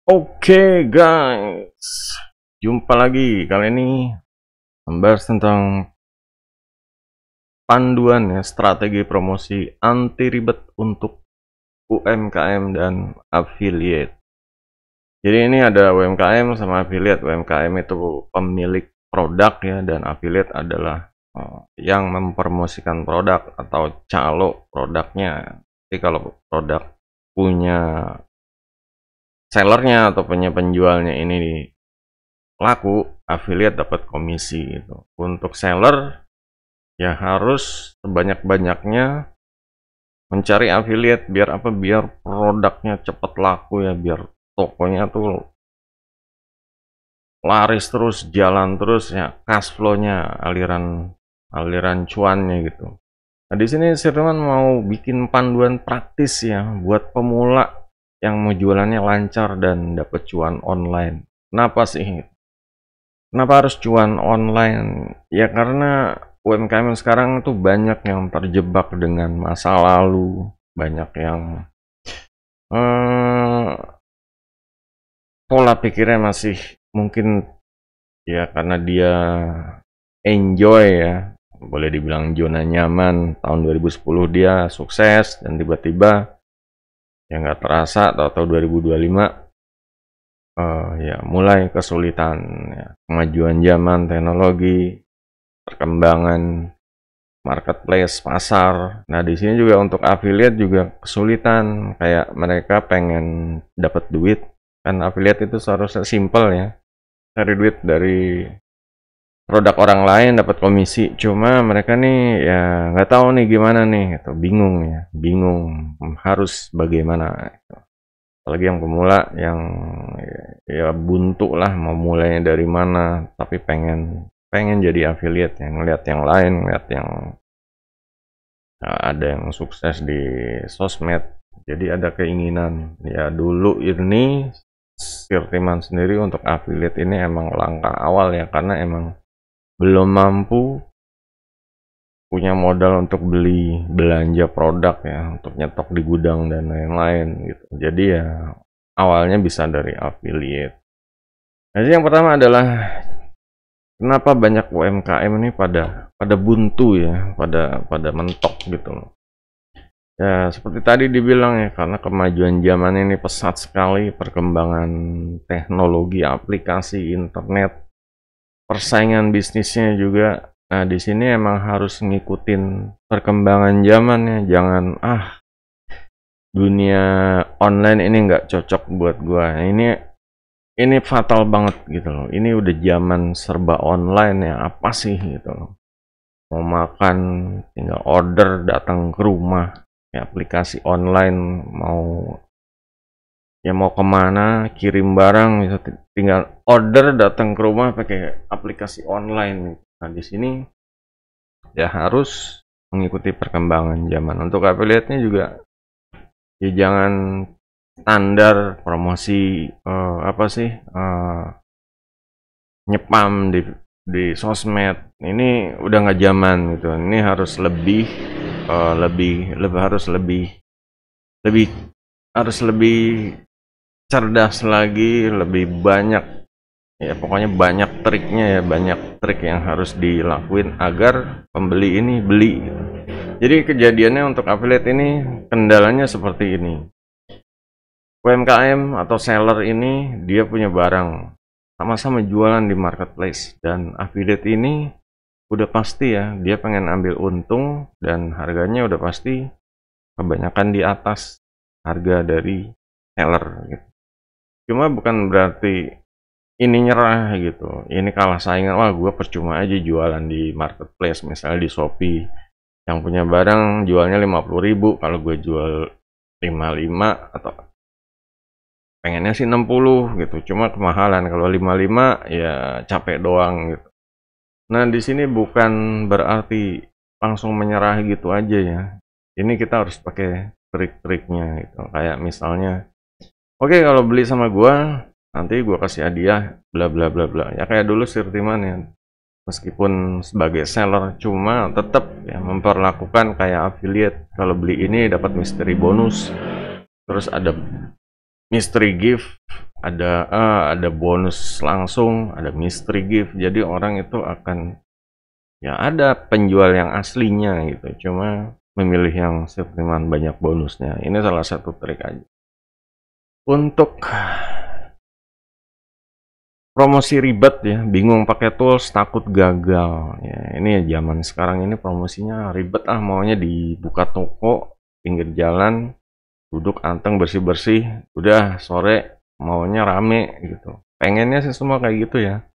Oke guys, jumpa lagi. Kali ini membahas tentang panduan ya strategi promosi anti ribet untuk UMKM dan affiliate. Jadi ini ada UMKM sama affiliate. UMKM itu pemilik produk ya, dan affiliate adalah yang mempromosikan produk atau calo produknya. Jadi kalau produk punya sellernya atau punya penjualnya ini laku, affiliate dapat komisi gitu. Untuk seller ya harus sebanyak-banyaknya mencari affiliate biar apa? Biar produknya cepat laku ya, biar tokonya tuh laris terus, jalan terus ya, cash flow-nya, aliran cuannya gitu. Nah, di sini Sirman mau bikin panduan praktis ya buat pemula yang mau jualannya lancar dan dapat cuan online. Kenapa sih? Kenapa harus cuan online? Ya karena UMKM sekarang tuh banyak yang terjebak dengan masa lalu, banyak yang pola pikirnya masih mungkin ya karena dia enjoy ya, boleh dibilang zona nyaman. Tahun 2010 dia sukses dan tiba-tiba ya nggak terasa tahu-tahu 2025 ya mulai kesulitan ya. Kemajuan zaman, teknologi, perkembangan marketplace, pasar. Nah, di sini juga untuk affiliate juga kesulitan, kayak mereka pengen dapat duit. Kan affiliate itu seharusnya simple ya. Cari duit dari produk orang lain dapat komisi. Cuma mereka nih ya nggak tahu nih gimana nih, gitu. Bingung ya, bingung harus bagaimana. Gitu. Apalagi yang pemula yang ya buntu lah mau mulainya dari mana, tapi pengen jadi affiliate yang ngeliat yang lain, ngeliat yang ada yang sukses di sosmed, jadi ada keinginan ya. Dulu ini Sirtiman sendiri untuk affiliate ini emang langkah awal ya, karena emang belum mampu punya modal untuk belanja produk ya, untuk nyetok di gudang dan lain-lain gitu. Jadi ya awalnya bisa dari affiliate. Jadi yang pertama adalah kenapa banyak UMKM ini pada buntu ya, pada mentok gitu loh. Ya seperti tadi dibilang ya, karena kemajuan zaman ini pesat sekali, perkembangan teknologi, aplikasi, internet, persaingan bisnisnya juga. Nah, di sini emang harus ngikutin perkembangan zaman ya. Jangan dunia online ini nggak cocok buat gua. Nah, ini fatal banget gitu loh. Ini udah zaman serba online ya. Apa sih gitu loh. Mau makan tinggal order datang ke rumah. Ya, aplikasi online mau kemana kirim barang bisa tinggal order datang ke rumah pakai aplikasi online. Nah, di sini ya harus mengikuti perkembangan zaman. Untuk affiliate-nya juga ya jangan standar promosi nyepam di sosmed. Ini udah nggak zaman gitu. Ini harus lebih harus lebih cerdas lagi, lebih banyak ya, pokoknya banyak triknya ya, banyak trik yang harus dilakuin agar pembeli ini beli gitu. Jadi kejadiannya untuk affiliate ini kendalanya seperti ini. UMKM atau seller ini dia punya barang, sama-sama jualan di marketplace, dan affiliate ini udah pasti ya dia pengen ambil untung dan harganya udah pasti kebanyakan di atas harga dari seller gitu. Cuma bukan berarti ini nyerah gitu, ini kalah saingan, wah gue percuma aja jualan di marketplace, misalnya di Shopee yang punya barang jualnya 50.000, kalau gue jual 55 atau pengennya sih 60 gitu, cuma kemahalan. Kalau 55 ya capek doang gitu. Nah, di sini bukan berarti langsung menyerah gitu aja ya. Ini kita harus pakai trik-triknya gitu. Kayak misalnya, oke, kalau beli sama gua, nanti gua kasih hadiah bla bla bla bla. Ya kayak dulu Sirtiman ya. Meskipun sebagai seller, cuma tetap ya memperlakukan kayak affiliate. Kalau beli ini dapat mystery bonus. Terus ada mystery gift, ada bonus langsung, ada mystery gift. Jadi orang itu akan, ya ada penjual yang aslinya gitu, cuma memilih yang supplement banyak bonusnya. Ini salah satu trik aja. Untuk promosi ribet ya, bingung pakai tools, takut gagal. Ya, ini zaman sekarang ini promosinya ribet maunya dibuka toko pinggir jalan, duduk anteng bersih-bersih, udah sore maunya rame gitu. Pengennya sih semua kayak gitu ya.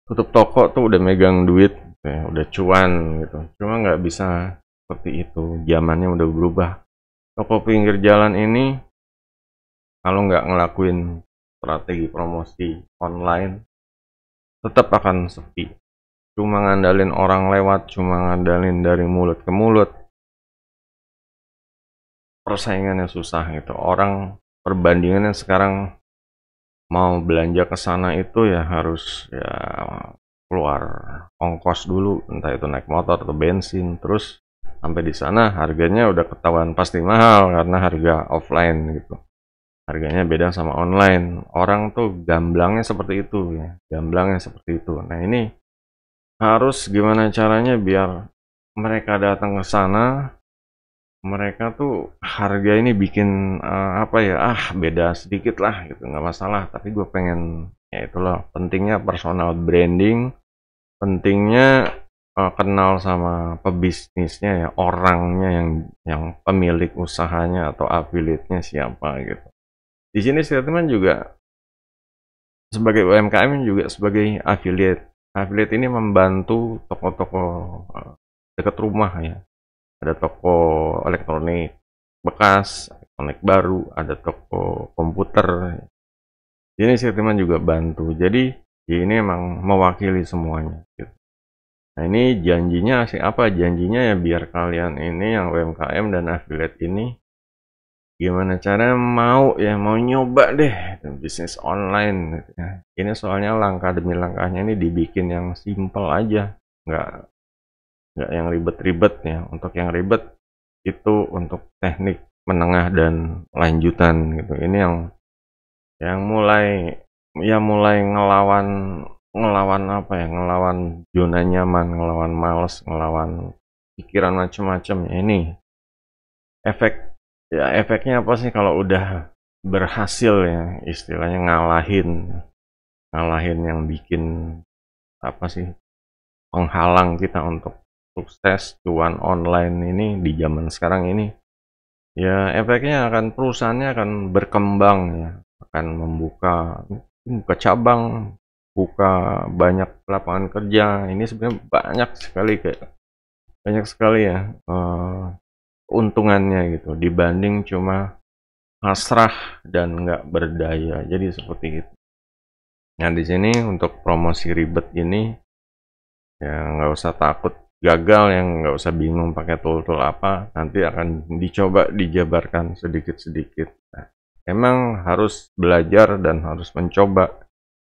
Tutup toko tuh udah megang duit, ya, udah cuan gitu. Cuma nggak bisa seperti itu. Zamannya udah berubah. Toko pinggir jalan ini kalau nggak ngelakuin strategi promosi online, tetap akan sepi. Cuma ngandalin orang lewat, cuma ngandalin dari mulut ke mulut, persaingannya susah gitu. Orang perbandingannya sekarang mau belanja ke sana itu ya harus ya keluar ongkos dulu, entah itu naik motor atau bensin, terus sampai di sana harganya udah ketahuan pasti mahal karena harga offline gitu. Harganya beda sama online. Orang tuh gamblangnya seperti itu ya, gamblangnya seperti itu. Nah ini harus gimana caranya biar mereka datang ke sana, mereka tuh harga ini bikin apa ya, beda sedikit lah gitu, nggak masalah. Tapi gue pengen, ya itulah pentingnya personal branding, pentingnya kenal sama pebisnisnya ya, orangnya yang pemilik usahanya atau affiliate-nya siapa gitu. Di sini statement juga sebagai UMKM juga sebagai affiliate. Affiliate ini membantu toko-toko dekat rumah ya. Ada toko elektronik bekas, elektronik baru, ada toko komputer. Ini statement juga bantu. Jadi ya ini emang mewakili semuanya gitu. Nah ini janjinya sih apa? Janjinya ya biar kalian ini yang UMKM dan affiliate ini gimana cara mau nyoba deh bisnis online gitu ya. Ini soalnya langkah demi langkahnya ini dibikin yang simple aja, nggak yang ribet-ribet ya. Untuk yang ribet itu untuk teknik menengah dan lanjutan gitu. Ini yang mulai ngelawan ngelawan apa ya, ngelawan zona nyaman, ngelawan males, ngelawan pikiran macam-macam ya. Ini efeknya apa sih kalau udah berhasil ya, istilahnya ngalahin yang bikin apa sih, penghalang kita untuk sukses cuan online ini di zaman sekarang ini. Ya efeknya perusahaannya akan berkembang ya, akan buka cabang, buka banyak lapangan kerja. Ini sebenarnya banyak sekali ya keuntungannya gitu dibanding cuma pasrah dan nggak berdaya. Jadi seperti itu. Nah di sini untuk promosi ribet ini ya nggak usah takut gagal, yang nggak usah bingung pakai tool-tool apa, nanti akan dicoba dijabarkan sedikit-sedikit. Nah, emang harus belajar dan harus mencoba.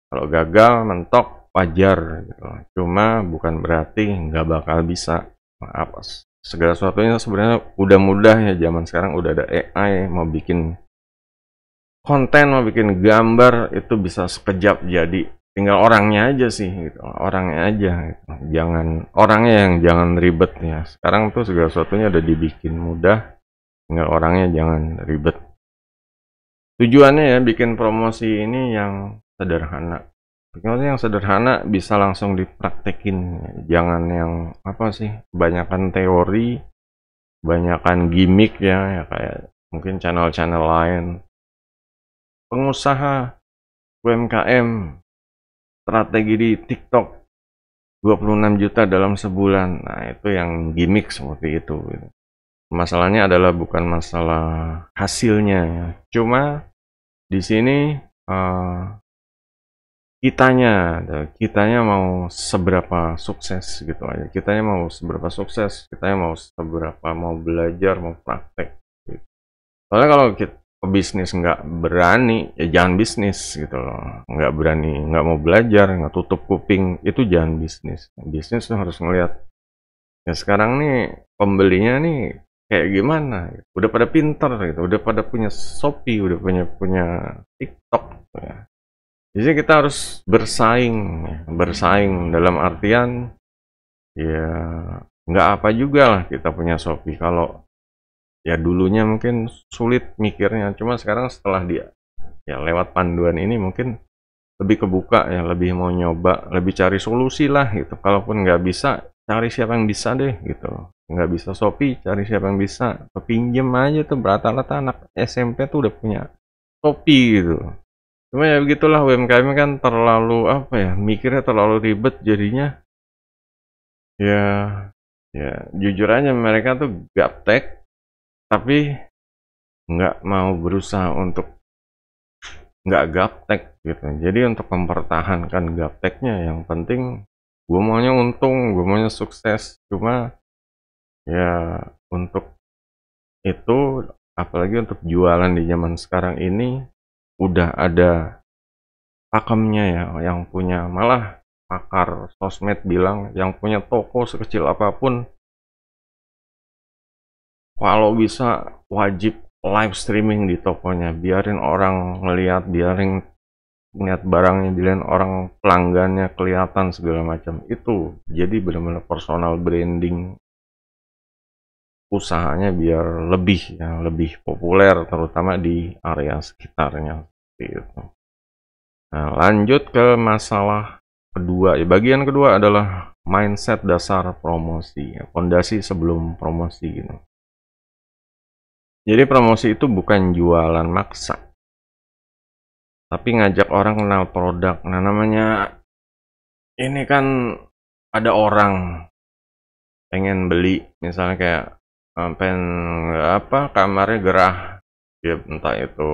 Kalau gagal mentok wajar gitu. Cuma bukan berarti nggak bakal bisa. Apa segala sesuatunya sebenarnya udah mudah ya, zaman sekarang udah ada AI, mau bikin konten, mau bikin gambar itu bisa sekejap jadi. Tinggal orangnya aja sih gitu. Orangnya aja gitu. Jangan ribet ya. Sekarang tuh segala sesuatunya udah dibikin mudah, tinggal orangnya jangan ribet. Tujuannya ya bikin promosi ini yang sederhana. Promosi yang sederhana bisa langsung dipraktekin. Jangan yang apa sih, kebanyakan teori, kebanyakan gimmick ya kayak mungkin channel-channel lain. Pengusaha UMKM strategi di TikTok 26 juta dalam sebulan. Nah, itu yang gimmick seperti itu gitu. Masalahnya adalah bukan masalah hasilnya ya. Cuma di sini kitanya mau seberapa sukses gitu aja. Kitanya mau seberapa sukses, kitanya mau belajar, mau praktek gitu. Soalnya kalau kita bisnis nggak berani, ya jangan bisnis gitu loh. Nggak berani, nggak mau belajar, nggak tutup kuping, itu jangan bisnis. Bisnis tuh harus ngelihat. Ya sekarang nih pembelinya nih kayak gimana? Udah pada pinter gitu, udah pada punya Shopee, udah punya TikTok. Gitu ya. Jadi kita harus bersaing, ya. Bersaing dalam artian ya nggak apa juga lah kita punya Shopee. Kalau ya dulunya mungkin sulit mikirnya, cuma sekarang setelah dia ya lewat panduan ini mungkin lebih kebuka ya, lebih mau nyoba, lebih cari solusi lah gitu. Kalaupun nggak bisa, cari siapa yang bisa deh gitu. Nggak bisa Shopee, cari siapa yang bisa. Pinjem aja tuh, rata-rata anak SMP tuh udah punya Shopee gitu. Cuma ya begitulah, UMKM kan terlalu apa ya, mikirnya terlalu ribet jadinya ya, ya jujur aja mereka tuh gaptek tapi nggak mau berusaha untuk nggak gaptek gitu. Jadi untuk mempertahankan gapteknya yang penting gue maunya untung, gue maunya sukses. Cuma ya untuk itu, apalagi untuk jualan di zaman sekarang ini udah ada pakemnya ya, yang punya, malah pakar sosmed bilang yang punya toko sekecil apapun kalau bisa wajib live streaming di tokonya, biarin orang ngelihat, biarin ngeliat barangnya, dilihat orang pelanggannya kelihatan segala macam. Itu jadi benar-benar personal branding usahanya biar lebih ya, lebih populer terutama di area sekitarnya seperti itu. Nah, lanjut ke masalah kedua ya, bagian kedua adalah mindset dasar promosi ya, fondasi sebelum promosi gitu. Jadi promosi itu bukan jualan maksa, tapi ngajak orang kenal produk. Nah, namanya ini kan ada orang pengen beli, misalnya kayak pengen apa, kamarnya gerah, ya entah itu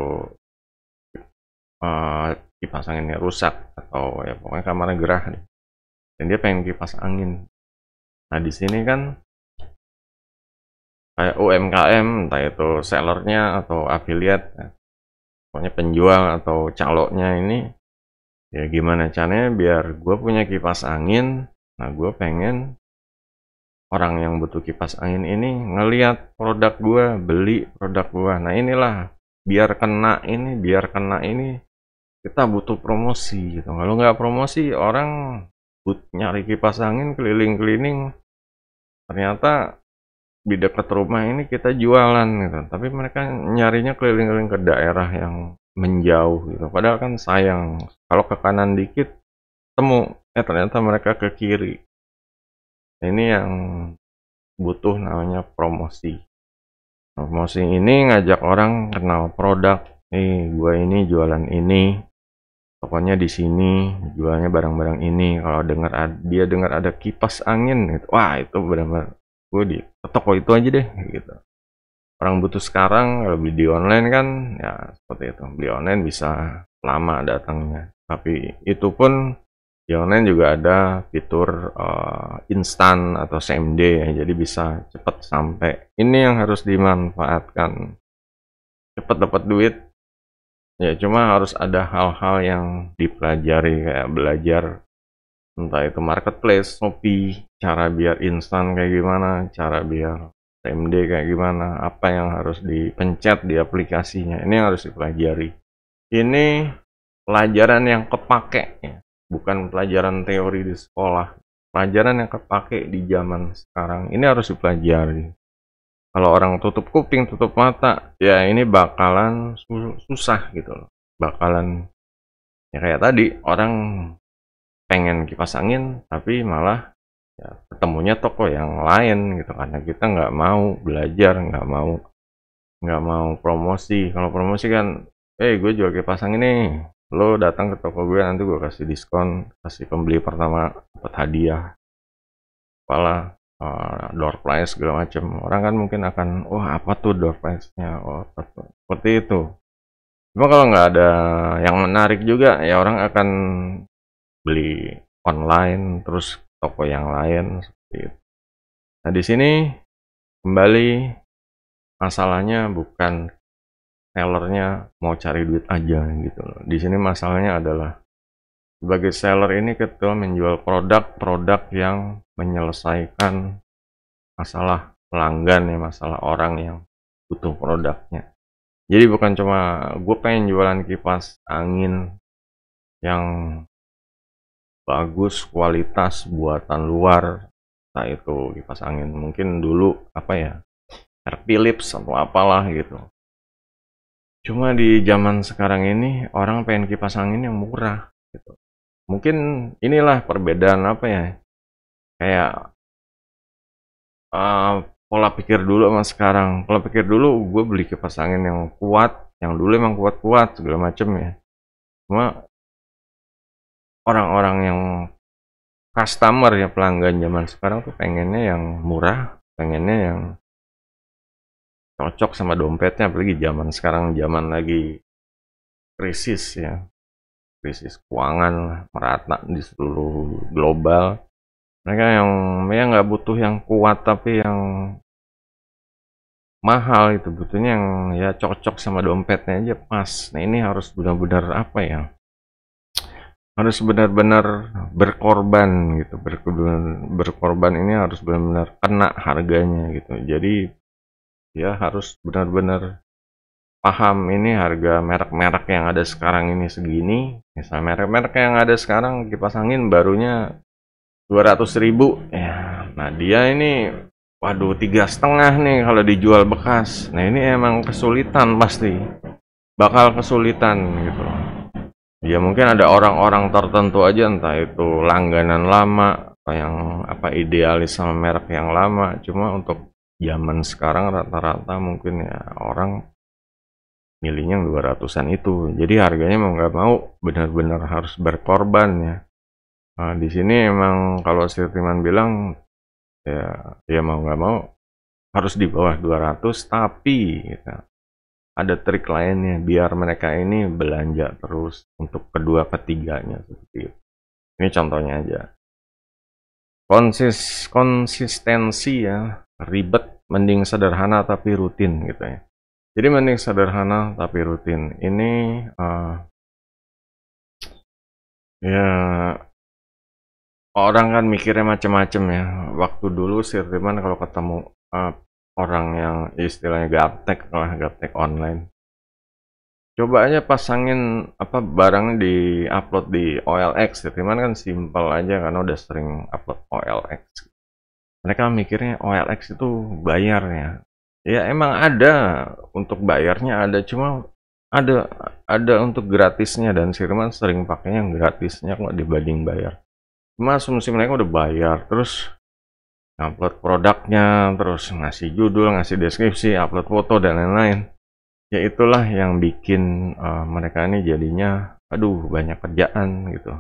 kipas anginnya rusak atau ya pokoknya kamarnya gerah nih, dan dia pengen kipas angin. Nah di sini kan kayak UMKM, entah itu sellernya atau affiliate, pokoknya penjual atau caloknya ini, ya gimana caranya biar gue punya kipas angin. Nah gue pengen orang yang butuh kipas angin ini ngelihat produk gue, beli produk gue. Nah inilah, biar kena ini kita butuh promosi gitu. Kalau nggak promosi, orang nyari kipas angin keliling-keliling, ternyata di dekat rumah ini kita jualan gitu. Tapi mereka nyarinya keliling-keliling ke daerah yang menjauh gitu. Padahal kan sayang, kalau ke kanan dikit temu, ternyata mereka ke kiri. Ini yang butuh namanya promosi. Promosi ini ngajak orang kenal produk. Nih, gua ini jualan ini. Pokoknya di sini jualnya barang-barang ini. Kalau dia dengar ada kipas angin gitu. Wah, itu benar-benar gue di toko itu aja deh gitu. Orang butuh sekarang, kalau beli di online kan ya seperti itu. Beli online bisa lama datangnya. Tapi itu pun di online juga ada fitur instan atau same day ya, jadi bisa cepat sampai. Ini yang harus dimanfaatkan. Cepat dapat duit. Ya cuma harus ada hal-hal yang dipelajari, kayak belajar entah itu marketplace, Shopee, cara biar instan kayak gimana, cara biar same day kayak gimana, apa yang harus dipencet di aplikasinya. Ini yang harus dipelajari. Ini pelajaran yang kepake ya, bukan pelajaran teori di sekolah. Pelajaran yang kepake di zaman sekarang. Ini harus dipelajari. Kalau orang tutup kuping, tutup mata, ya ini bakalan susah gitu loh. Bakalan ya kayak tadi, orang pengen kipas angin tapi malah ya ketemunya toko yang lain gitu, karena kita nggak mau belajar, nggak mau promosi. Kalau promosi kan, gue jual kipas angin nih, lo datang ke toko gue, nanti gue kasih diskon, kasih pembeli pertama dapat hadiah, apalah, door prize segala macam. Orang kan mungkin akan, wah apa tuh door prize-nya, oh apa tuh, seperti itu. Cuma kalau nggak ada yang menarik juga, ya orang akan beli online terus toko yang lain seperti itu. Nah di sini kembali, masalahnya bukan sellernya mau cari duit aja gitu loh. Di sini masalahnya adalah sebagai seller ini kita menjual produk-produk yang menyelesaikan masalah pelanggan ya, masalah orang yang butuh produknya. Jadi bukan cuma gue pengen jualan kipas angin yang bagus, kualitas buatan luar, entah itu kipas angin mungkin dulu apa ya, Philips atau apalah gitu. Cuma di zaman sekarang ini orang pengen kipas angin yang murah gitu. Mungkin inilah perbedaan apa ya, kayak pola pikir dulu sama sekarang. Pola pikir dulu gue beli kipas angin yang kuat, yang dulu emang kuat-kuat segala macem ya. Cuma orang-orang yang customer ya, pelanggan zaman sekarang tuh pengennya yang murah, pengennya yang cocok sama dompetnya, apalagi zaman sekarang zaman lagi krisis ya, krisis keuangan lah, merata di seluruh global. Mereka yang ya nggak butuh yang kuat tapi yang mahal, itu butuhnya yang ya cocok sama dompetnya aja pas. Nah ini harus benar-benar apa ya, harus benar-benar berkorban gitu, berkorban ini harus benar-benar kena harganya gitu. Jadi ya harus benar-benar paham ini harga merek-merek yang ada sekarang ini segini. Misal merek-merek yang ada sekarang kipas angin barunya 200.000 ya. Nah dia ini waduh 3,5 nih kalau dijual bekas. Nah ini emang kesulitan, pasti bakal kesulitan gitu. Ya mungkin ada orang-orang tertentu aja, entah itu langganan lama atau yang apa idealis sama merek yang lama. Cuma untuk zaman sekarang rata-rata mungkin ya orang milihnya yang 200-an itu. Jadi harganya mau nggak mau benar-benar harus berkorban ya. Nah, di sini emang kalau Sirtiman bilang ya mau nggak mau harus di bawah 200, tapi gitu, ada trik lainnya biar mereka ini belanja terus untuk kedua ketiganya seperti itu. Ini contohnya aja. Konsistensi ya, ribet mending sederhana tapi rutin gitu ya. Jadi mending sederhana tapi rutin. Ini ya orang kan mikirnya macam-macam ya. Waktu dulu Sirtiman kalau ketemu orang yang istilahnya gaptek lah, gaptek online, coba aja pasangin apa barangnya di upload di OLX. Sirtiman kan simple aja karena udah sering upload OLX. Mereka mikirnya OLX itu bayar ya. Ya emang ada untuk bayarnya, ada, cuma ada untuk gratisnya, dan Sirtiman sering pakainya yang gratisnya kok dibanding bayar. Cuma asumsi mereka udah bayar, terus upload produknya, terus ngasih judul, ngasih deskripsi, upload foto dan lain-lain. Ya itulah yang bikin mereka ini jadinya aduh banyak kerjaan gitu.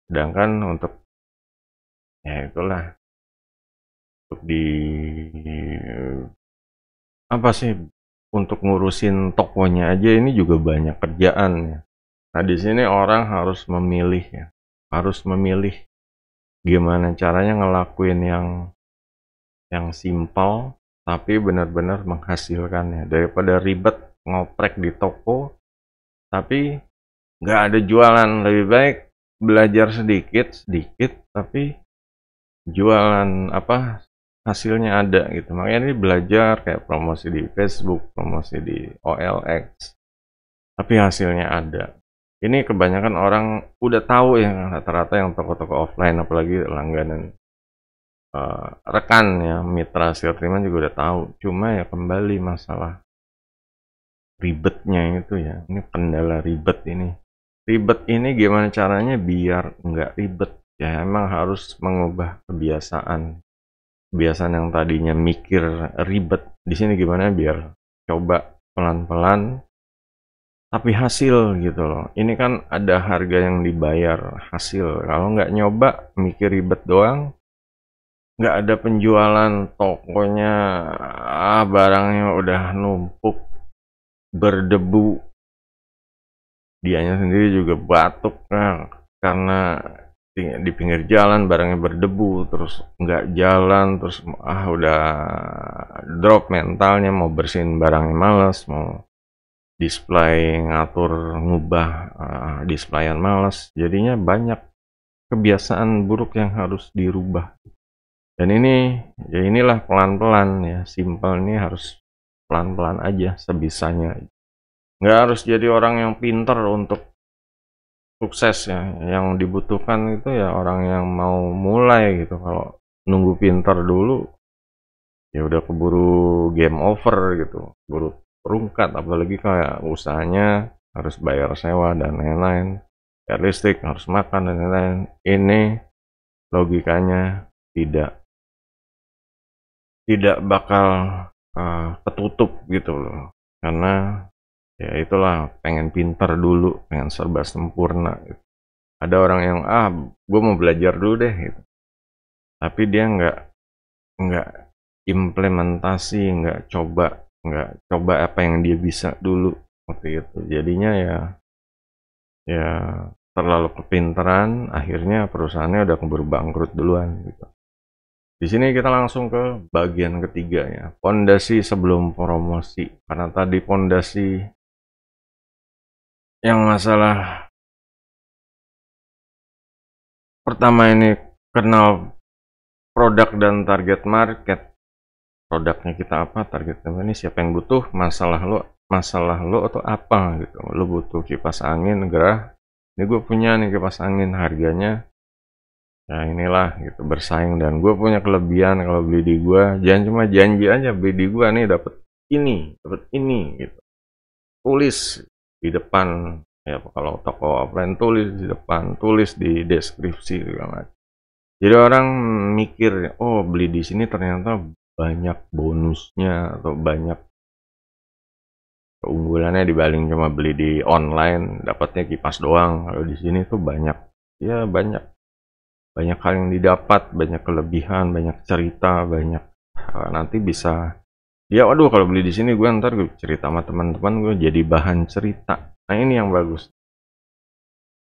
Sedangkan untuk ya itulah untuk di apa sih, untuk ngurusin tokonya aja ini juga banyak kerjaan ya. Nah di sini orang harus memilih ya, harus memilih gimana caranya ngelakuin yang simpel tapi benar-benar menghasilkan ya, daripada ribet ngoprek di toko tapi nggak ada jualan. Lebih baik belajar sedikit tapi jualan apa, hasilnya ada gitu. Makanya ini belajar kayak promosi di Facebook, promosi di OLX, tapi hasilnya ada. Ini kebanyakan orang udah tahu ya, rata-rata yang toko-toko offline apalagi langganan rekan ya, mitra Sirtiman juga udah tahu. Cuma ya kembali masalah ribetnya itu ya, ini kendala ribet ini. Ribet ini gimana caranya biar nggak ribet ya, emang harus mengubah kebiasaan. Kebiasaan yang tadinya mikir ribet, di sini gimana biar coba pelan-pelan tapi hasil gitu loh. Ini kan ada harga yang dibayar, hasil. Kalau nggak nyoba mikir ribet doang, nggak ada penjualan, tokonya barangnya udah numpuk berdebu, dianya sendiri juga batuk nah, karena di pinggir jalan barangnya berdebu, terus nggak jalan, terus udah drop mentalnya, mau bersihin barangnya males, mau display ngatur ngubah displayan males, jadinya banyak kebiasaan buruk yang harus dirubah. Dan ini ya inilah pelan-pelan ya, simple ini harus pelan-pelan aja sebisanya. Nggak harus jadi orang yang pinter untuk sukses ya. Yang dibutuhkan itu ya orang yang mau mulai gitu. Kalau nunggu pintar dulu ya udah keburu game over gitu, keburu terungkat. Apalagi kayak usahanya harus bayar sewa dan lain-lain, bayar listrik, harus makan dan lain-lain. Ini logikanya tidak bakal ketutup gitu loh, karena ya itulah, pengen pintar dulu, pengen serba sempurna gitu. Ada orang yang gue mau belajar dulu deh gitu, tapi dia nggak implementasi, nggak coba apa yang dia bisa dulu seperti itu. Jadinya ya terlalu kepintaran, akhirnya perusahaannya udah keburu bangkrut duluan gitu. Di sini kita langsung ke bagian ketiga ya, pondasi sebelum promosi. Karena tadi pondasi yang masalah pertama ini kenal produk dan target market. Produknya kita apa, targetnya ini siapa yang butuh, masalah lo atau apa gitu. Lo butuh kipas angin gerah, ini gue punya nih kipas angin, harganya ya inilah gitu, bersaing. Dan gue punya kelebihan, kalau beli di gue jangan cuma janji aja beli di gue nih dapat ini gitu, tulis di depan ya. Kalau toko offline tulis di depan, tulis di deskripsi segala. Jadi orang mikir, oh beli di sini ternyata banyak bonusnya atau banyak keunggulannya dibanding cuma beli di online dapatnya kipas doang. Kalau di sini tuh banyak hal yang didapat, banyak kelebihan, banyak cerita, banyak nanti bisa dia, waduh kalau beli di sini gue ntar gue cerita sama teman-teman gue jadi bahan cerita. Nah ini yang bagus.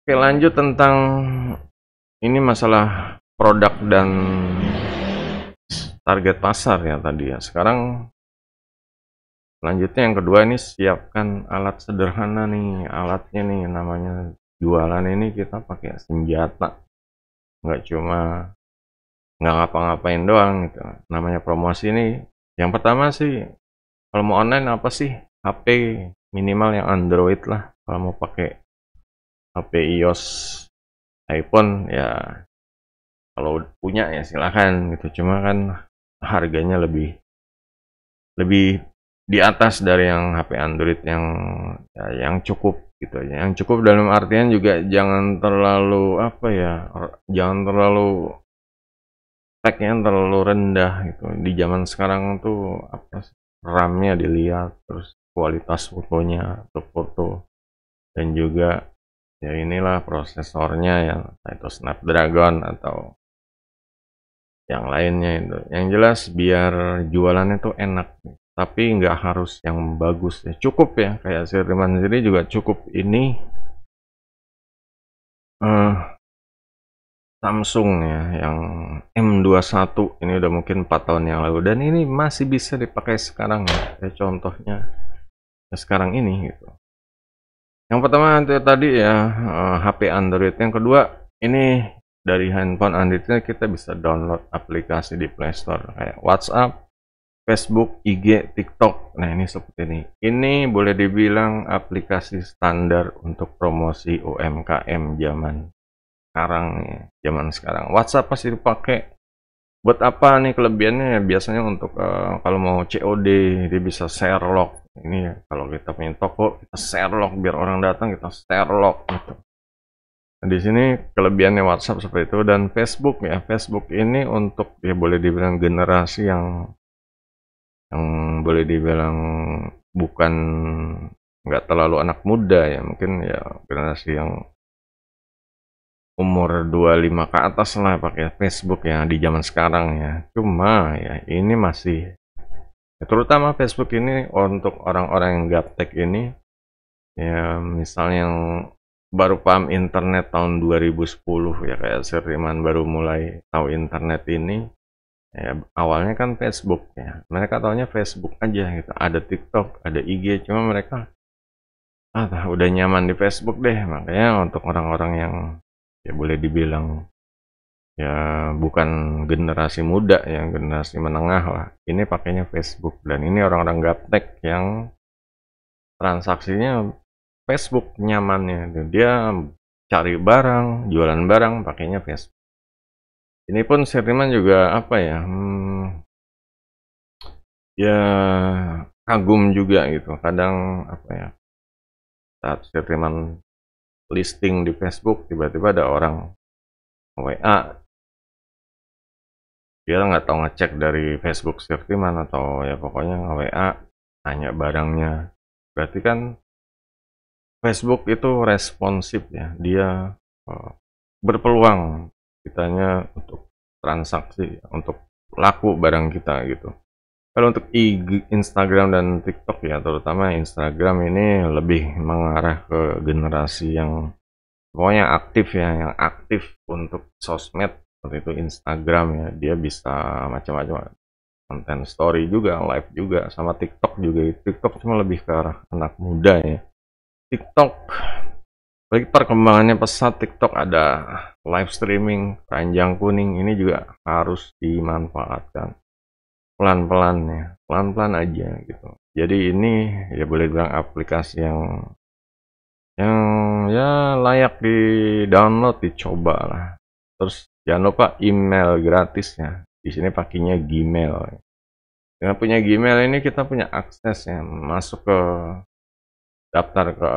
Oke, lanjut tentang ini masalah produk dan target pasar ya tadi ya. Sekarang selanjutnya yang kedua ini, siapkan alat sederhana nih. Alatnya nih namanya jualan ini kita pakai senjata, nggak cuma nggak ngapa-ngapain doang gitu. Namanya promosi ini, yang pertama sih kalau mau online apa sih, HP minimal yang Android lah. Kalau mau pakai HP iOS, iPhone ya kalau punya ya silahkan gitu. Cuma kan harganya lebih di atas dari yang HP Android yang cukup gitu aja. Yang cukup dalam artian juga jangan terlalu jangan terlalu speknya terlalu rendah gitu. Di zaman sekarang tuh RAM-nya dilihat, terus kualitas fotonya untuk foto, dan juga ya inilah prosesornya yang itu Snapdragon atau yang lainnya itu. Yang jelas biar jualannya tuh enak, tapi nggak harus yang bagus ya. Cukup ya, kayak Sirman sendiri juga cukup ini Samsung ya, yang M21 ini udah mungkin 4 tahun yang lalu, dan ini masih bisa dipakai sekarang ya. Kayak contohnya ya sekarang ini gitu. Yang pertama itu tadi ya HP Android. Yang kedua ini dari handphone Android kita bisa download aplikasi di Play Store kayak WhatsApp, Facebook, IG, TikTok. Nah ini seperti ini. Ini boleh dibilang aplikasi standar untuk promosi UMKM zaman sekarang ya. Zaman sekarang WhatsApp pasti dipakai. Buat apa nih kelebihannya? Biasanya untuk kalau mau COD dia bisa share log. Ini ya, kalau kita punya toko kita share log biar orang datang kita share log gitu. Nah, di sini kelebihannya WhatsApp seperti itu. Dan Facebook ya, Facebook ini untuk ya boleh dibilang generasi yang boleh dibilang bukan nggak terlalu anak muda ya, mungkin ya generasi yang umur 25 ke atas lah pakai Facebook ya di zaman sekarang ya. Cuma ya ini masih ya, terutama Facebook ini untuk orang-orang yang gaptek ini ya, misalnya yang baru paham internet tahun 2010 ya, kayak Siriman baru mulai tahu internet ini ya, awalnya kan Facebook ya, mereka taunya Facebook aja gitu, ada TikTok, ada IG, cuma mereka udah nyaman di Facebook deh. Makanya untuk orang-orang yang ya boleh dibilang ya bukan generasi muda, yang generasi menengah lah, ini pakainya Facebook. Dan ini orang-orang gaptek yang transaksinya Facebook nyamannya, dia cari barang, jualan barang pakainya Facebook. Ini pun Sirtiman juga apa ya, ya kagum juga gitu. Kadang apa ya, saat Sirtiman listing di Facebook, tiba-tiba ada orang WA, dia nggak tahu ngecek dari Facebook Sirtiman atau ya pokoknya WA, tanya barangnya. Berarti kan Facebook itu responsif ya, dia berpeluang kitanya untuk transaksi, untuk laku barang kita gitu. Kalau untuk Instagram dan TikTok ya, terutama Instagram ini lebih mengarah ke generasi yang pokoknya aktif ya, yang aktif untuk sosmed seperti itu Instagram ya, dia bisa macam-macam konten story juga, live juga, sama TikTok juga. TikTok cuma lebih ke arah anak muda ya. TikTok, bagi perkembangannya pesat. TikTok ada live streaming, keranjang kuning, ini juga harus dimanfaatkan pelan-pelan ya, pelan-pelan aja gitu. Jadi ini ya boleh bilang aplikasi yang ya layak di download, dicoba lah. Terus jangan lupa email gratis ya. Di sini pakainya Gmail. Dengan punya Gmail ini kita punya akses ya, masuk ke daftar ke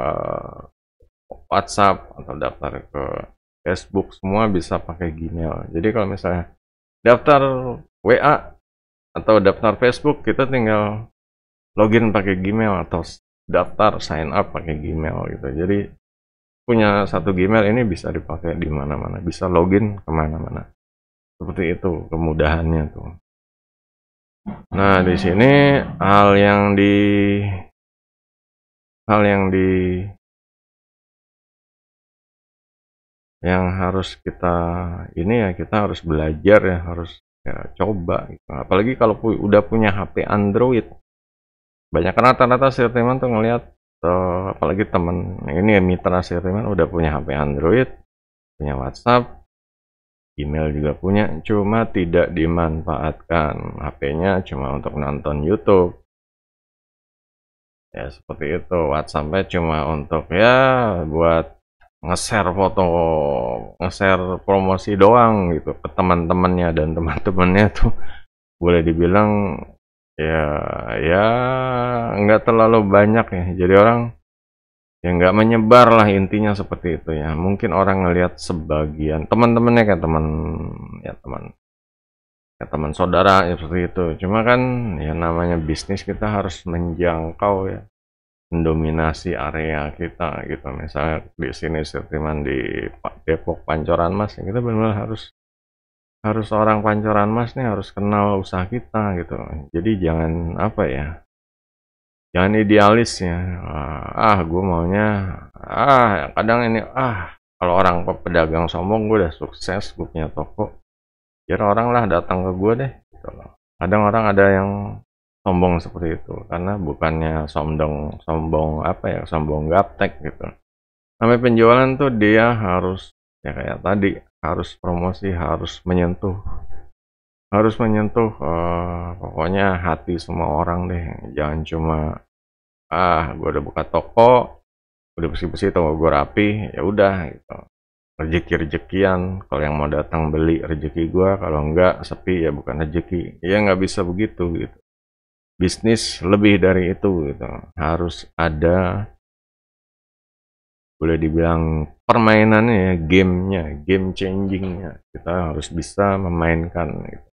WhatsApp atau daftar ke Facebook, semua bisa pakai Gmail. Jadi kalau misalnya daftar WA atau daftar Facebook, kita tinggal login pakai Gmail atau daftar sign up pakai Gmail gitu. Jadi punya satu Gmail ini bisa dipakai di mana-mana, bisa login kemana-mana. Seperti itu kemudahannya tuh. Nah di sini hal yang harus kita ini ya, kita harus belajar ya, harus ya coba gitu. Apalagi kalau udah punya HP Android, banyak rata-rata Sirtiman tuh ngelihat apalagi temen ini ya, mitra Sirtiman udah punya HP Android, punya WhatsApp, email juga punya, cuma tidak dimanfaatkan. HP-nya cuma untuk nonton YouTube ya, seperti itu. WhatsApp-nya cuma untuk ya buat nge-share foto, nge-share promosi doang gitu ke teman-temannya, dan teman-temannya tuh boleh dibilang ya nggak terlalu banyak ya. Jadi orang ya nggak menyebar lah, intinya seperti itu ya. Mungkin orang ngelihat sebagian teman-temannya kayak teman saudara ya, seperti itu. Cuma kan ya namanya bisnis, kita harus menjangkau ya, mendominasi area kita gitu. Misalnya di sini Sirtiman di Depok Pancoran Mas, ya kita benar-benar harus orang Pancoran Mas nih harus kenal usaha kita gitu. Jadi jangan apa ya, jangan idealis ya. Gue maunya kadang ini kalau orang pedagang sombong, gue udah sukses, gue punya toko, biar orang lah datang ke gue deh gitu loh. Kadang orang ada yang sombong seperti itu, karena bukannya sombong gaptek gitu. Namanya penjualan tuh dia harus ya kayak tadi, harus promosi, harus menyentuh pokoknya hati semua orang deh. Jangan cuma gue udah buka toko, udah bersih-bersih, toko gue rapi, ya udah gitu. Rezeki-rezekian, kalau yang mau datang beli rezeki gue, kalau enggak sepi ya bukan rezeki. Ya nggak bisa begitu gitu. Bisnis lebih dari itu gitu. Harus ada, boleh dibilang permainannya ya, gamenya, game changingnya. Kita harus bisa memainkan gitu.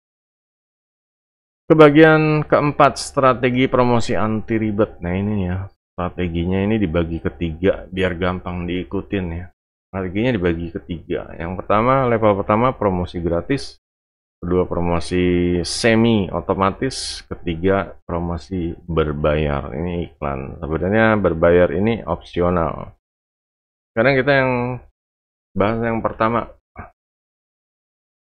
Kebagian keempat, strategi promosi anti ribet. Nah ini ya, strateginya ini dibagi ketiga biar gampang diikutin ya. Strateginya dibagi ketiga. Yang pertama, level pertama promosi gratis, kedua promosi semi otomatis, ketiga promosi berbayar. Ini iklan. Sebenarnya berbayar ini opsional. Sekarang kita yang bahas yang pertama,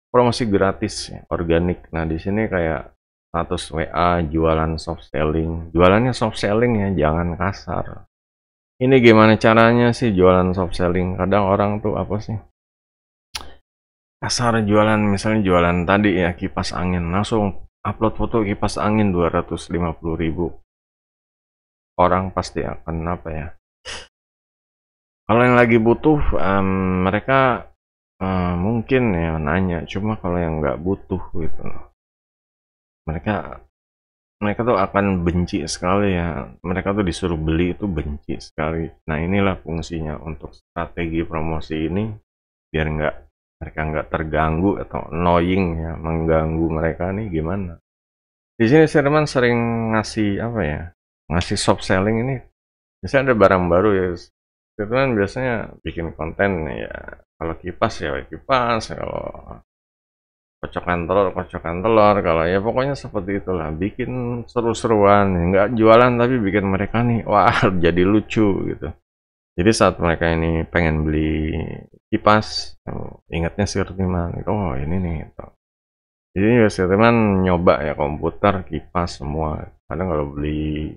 promosi gratis ya, organik. Nah di sini kayak status WA, jualan soft selling. Jualannya soft selling ya, jangan kasar. Ini gimana caranya sih jualan soft selling? Kadang orang tuh apa sih, kasar jualan. Misalnya jualan tadi ya, kipas angin, langsung upload foto kipas angin 250.000. Orang pasti akan apa ya, Kalau yang lagi butuh, mereka mungkin ya nanya, cuma kalau yang nggak butuh gitu, mereka mereka tuh akan benci sekali ya. Mereka tuh disuruh beli itu benci sekali. Nah inilah fungsinya untuk strategi promosi ini, biar mereka nggak terganggu atau annoying ya, mengganggu mereka nih gimana. Di sini Sherman sering ngasih apa ya, ngasih soft selling ini. Misalnya ada barang baru ya, Sherman biasanya bikin konten ya. Kalau kipas ya kipas, kalau kocokan telur, kalau ya pokoknya seperti itulah, bikin seru-seruan, nggak jualan tapi bikin mereka nih, wah jadi lucu gitu. Jadi saat mereka ini pengen beli kipas, ingatnya Sirtiman, oh ini nih gitu. Jadi ya Sirtiman nyoba ya komputer, kipas semua. Kadang kalau beli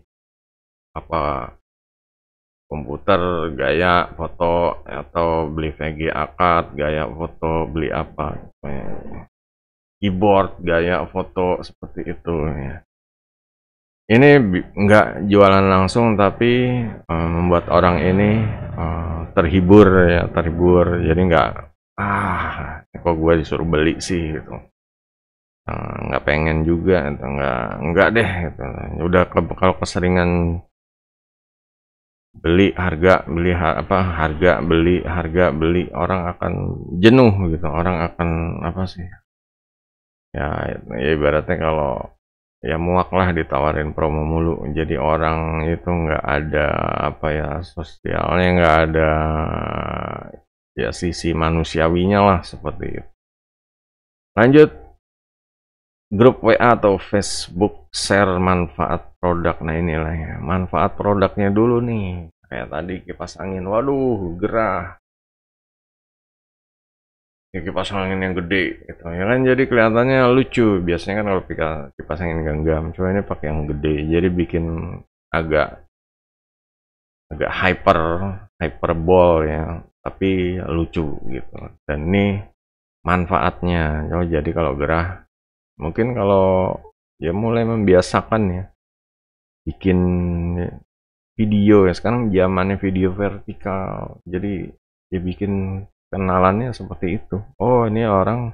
apa komputer gaya foto, atau beli VGA card gaya foto, beli apa keyboard gaya foto seperti itu ya. Ini nggak jualan langsung tapi membuat orang ini terhibur ya, terhibur. Jadi nggak kok gue disuruh beli sih gitu. Nggak pengen juga gitu. Nggak deh gitu. Udah kalau keseringan beli harga beli, orang akan jenuh gitu. Orang akan apa sih? Ya, ya ibaratnya kalau ya muak lah ditawarin promo mulu. Jadi orang itu nggak ada apa ya, sosialnya, nggak ada ya sisi manusiawinya lah seperti itu. Lanjut, grup WA atau Facebook share manfaat produk. Nah inilah ya, manfaat produknya dulu nih. Kayak tadi kipas angin, waduh gerah. Ya, kipas angin yang gede gitu ya kan, jadi kelihatannya lucu. Biasanya kan kalau kipas angin genggam, cuma ini pakai yang gede, jadi bikin agak agak hyperbol ya, tapi lucu gitu. Dan ini manfaatnya, oh jadi kalau gerah, mungkin kalau ya mulai membiasakan ya bikin video ya, sekarang zamannya video vertikal, jadi ya bikin kenalannya seperti itu. Oh ini orang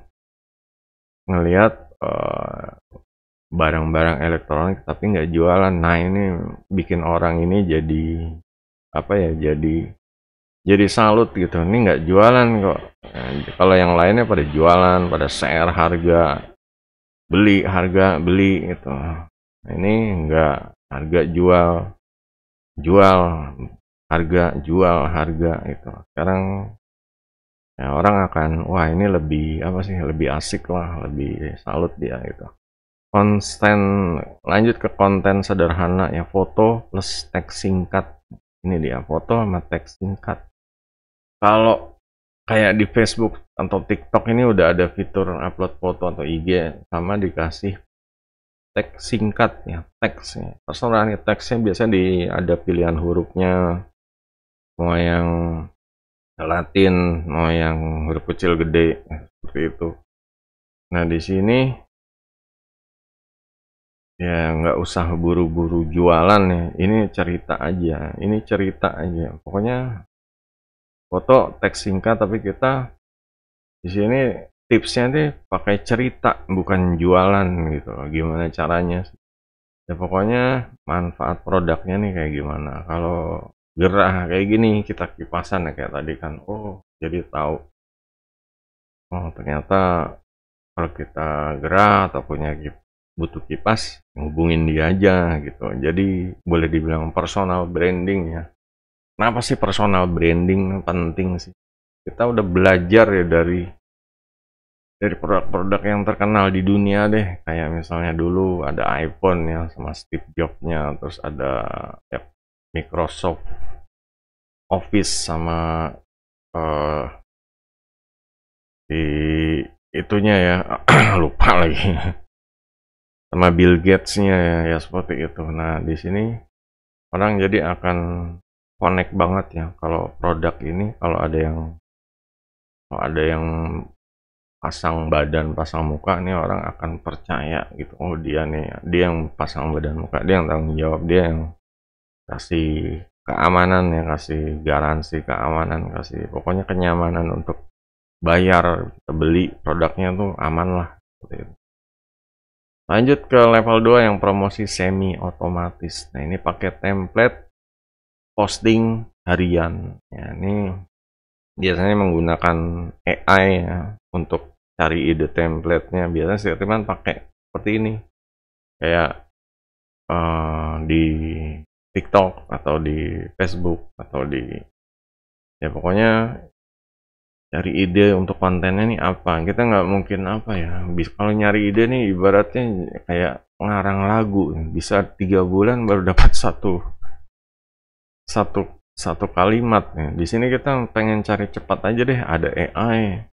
ngelihat barang-barang elektronik tapi nggak jualan. Nah ini bikin orang ini jadi apa ya, jadi salut gitu. Ini nggak jualan kok. Nah, kalau yang lainnya pada jualan, pada share harga beli gitu. Nah, ini nggak, harga jual jual jual harga itu. Sekarang ya, orang akan, wah ini lebih apa sih, lebih asik lah, lebih salut dia gitu. Konten, lanjut ke konten sederhana ya, foto plus teks singkat. Ini dia, foto sama teks singkat. Kalau kayak di Facebook atau TikTok ini udah ada fitur upload foto atau IG, sama dikasih teks singkat ya, teksnya. Terserah nih teksnya, biasanya ada pilihan hurufnya, mau yang Latin, mau yang huruf kecil gede, seperti itu. Nah di sini ya nggak usah buru-buru jualan ya, ini cerita aja, pokoknya foto teks singkat, tapi kita di sini tipsnya nih pakai cerita, bukan jualan gitu. Gimana caranya ya, pokoknya manfaat produknya nih kayak gimana. Kalau gerah kayak gini, kita kipasan ya kayak tadi kan, oh jadi tahu, oh ternyata kalau kita gerah atau butuh kipas, hubungin dia aja gitu. Jadi boleh dibilang personal branding ya. Kenapa sih personal branding penting sih? Kita udah belajar ya dari produk-produk yang terkenal di dunia deh. Kayak misalnya dulu ada iPhone ya sama Steve Jobs-nya, terus ada ya, Microsoft Office sama eh, di itunya ya lupa lagi, sama Bill Gates-nya ya, ya seperti itu. Nah di sini orang jadi akan connect banget ya, kalau produk ini, kalau ada yang pasang badan pasang muka nih, orang akan percaya gitu. Oh dia nih, dia yang pasang badan muka, dia yang tanggung jawab, dia yang kasih keamanan ya, kasih garansi keamanan, kasih pokoknya kenyamanan untuk bayar, kita beli produknya tuh aman lah seperti itu. Lanjut ke level 2 yang promosi semi otomatis. Nah, ini pakai template posting harian. Ya, ini biasanya menggunakan AI ya untuk cari ide template-nya. Biasanya sih teman pakai seperti ini. Kayak di TikTok atau di Facebook atau di, ya pokoknya cari ide untuk kontennya nih apa. Kita nggak mungkin apa ya, kalau nyari ide nih ibaratnya kayak ngarang lagu, bisa 3 bulan baru dapat satu kalimat nih. Di sini kita pengen cari cepat aja deh, ada AI.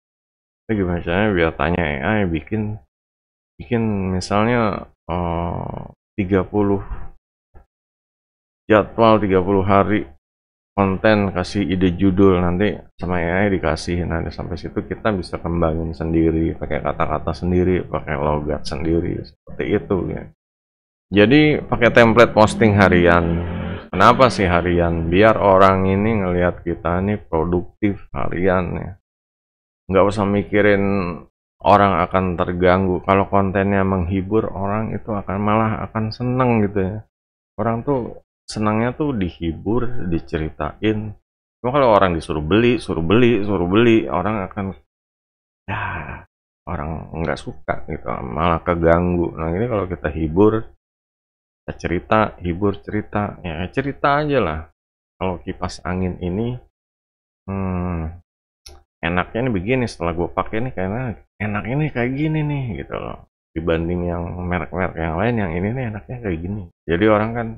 Itu gimana caranya biar tanya AI bikin misalnya 30 jadwal 30 hari konten, kasih ide judul, nanti sama AI dikasih. Nah, sampai situ kita bisa kembangin sendiri, pakai kata-kata sendiri, pakai logat sendiri, seperti itu ya. Jadi pakai template posting harian. Kenapa sih harian? Biar orang ini ngelihat kita nih produktif harian ya. Nggak usah mikirin orang akan terganggu. Kalau kontennya menghibur, orang itu malah akan seneng gitu ya. Orang tuh senangnya tuh dihibur, diceritain. Cuma kalau orang disuruh beli, orang akan, ya orang nggak suka gitu, malah keganggu. Nah, ini kalau kita hibur, kita cerita, ya cerita aja lah. Kalau kipas angin ini, enaknya ini begini, setelah gue pakai nih kayaknya enak ini kayak gini nih gitu loh. Dibanding yang merek-merek yang lain, yang ini nih enaknya kayak gini. Jadi orang kan,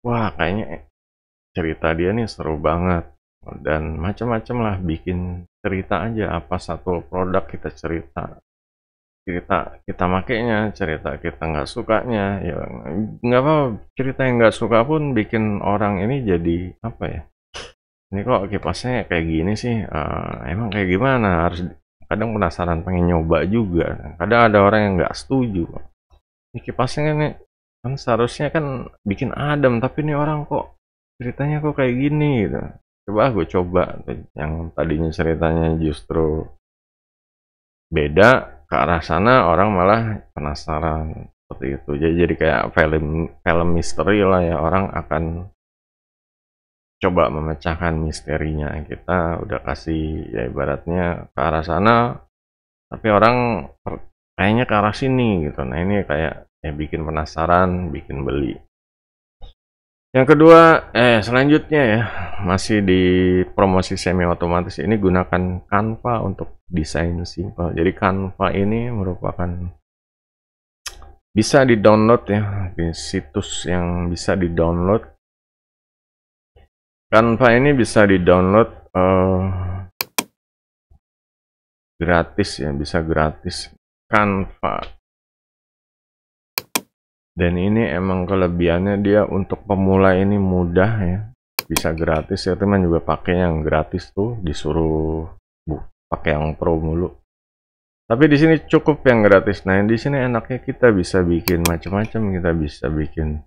wah kayaknya cerita dia nih seru banget, dan macam-macam lah, bikin cerita aja. Apa satu produk kita cerita kita makainya, cerita kita nggak sukanya ya nggak apa, cerita yang nggak suka pun bikin orang ini jadi apa ya, ini kok kipasnya kayak gini sih, emang kayak gimana, harus kadang penasaran pengen nyoba juga. Kadang ada orang yang nggak setuju, ini kipasnya kan seharusnya kan bikin adem, tapi ini orang kok ceritanya kok kayak gini gitu. Coba gue coba, yang tadinya ceritanya justru beda ke arah sana, orang malah penasaran seperti itu. Jadi kayak film misteri lah ya, orang akan coba memecahkan misterinya. Kita udah kasih ya ibaratnya ke arah sana, tapi orang kayaknya ke arah sini gitu. Nah, ini kayak ya bikin penasaran, bikin beli. Yang kedua, selanjutnya ya, masih di promosi semi otomatis ini, gunakan Canva untuk desain simple. Jadi Canva ini merupakan, bisa di-download ya, di situs yang bisa di-download. Canva ini bisa di-download gratis ya, bisa gratis Canva. Dan ini emang kelebihannya, dia untuk pemula ini mudah ya, bisa gratis ya. Teman juga pakai yang gratis tuh, disuruh pakai yang pro mulu. Tapi di sini cukup yang gratis. Nah, di sini enaknya kita bisa bikin macam-macam. Kita bisa bikin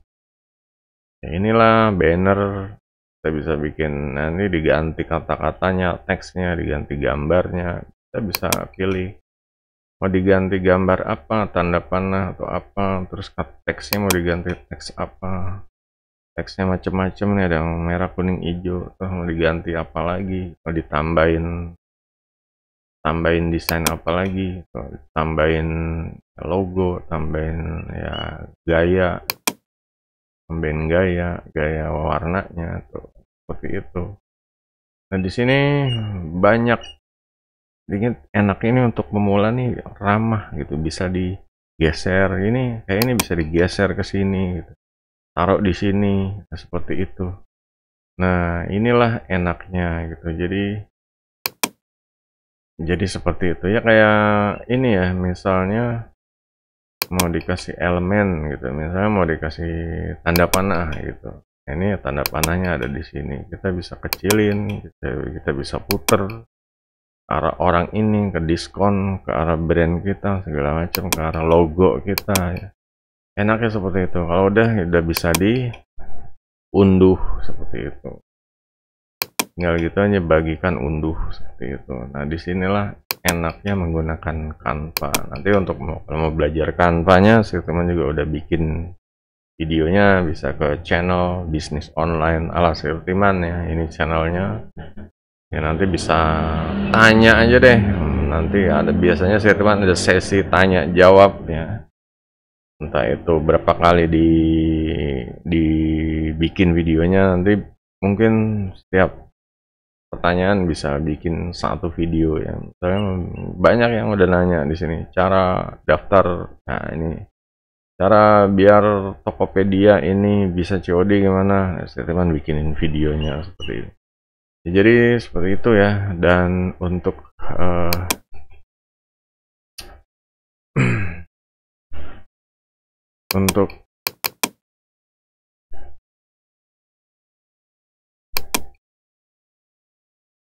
ya inilah banner, kita bisa bikin nanti diganti kata-katanya, teksnya diganti, gambarnya kita bisa pilih mau diganti gambar apa, tanda panah atau apa, terus teksnya mau diganti teks apa, teksnya macam-macam nih, ada yang merah, kuning, hijau, terus mau diganti apa lagi, mau tambahin desain apa lagi, tambahin logo, tambahin ya gaya warnanya tuh, seperti itu. Nah, di sini banyak. Enak ini untuk pemula nih, ramah gitu, bisa digeser, ini kayak ini bisa digeser ke sini gitu, taruh di sini, nah, seperti itu. Nah, inilah enaknya gitu. Jadi seperti itu ya, kayak ini ya, misalnya mau dikasih elemen gitu, misalnya mau dikasih tanda panah gitu. Nah, ini tanda panahnya ada di sini, kita bisa kecilin, kita bisa puter arah orang ini, ke diskon, ke arah brand kita, segala macam, ke arah logo kita ya. Enaknya seperti itu. Kalau udah bisa unduh seperti itu. Tinggal gitu aja, bagikan, unduh seperti itu. Nah, disinilah enaknya menggunakan Canva. Nanti untuk kalau mau belajar Canva-nya, si teman juga udah bikin videonya, bisa ke channel bisnis online ala Sirtiman ya. Ini channelnya. Ya nanti bisa tanya aja deh. Nanti ada biasanya Sirtiman ada sesi tanya jawab ya. Entah itu berapa kali dibikin videonya, nanti mungkin setiap pertanyaan bisa bikin satu video ya. Misalnya banyak yang udah nanya di sini cara daftar. Nah, ini cara biar Tokopedia ini bisa COD gimana. Saya teman bikinin videonya seperti ini. Jadi seperti itu ya. Dan untuk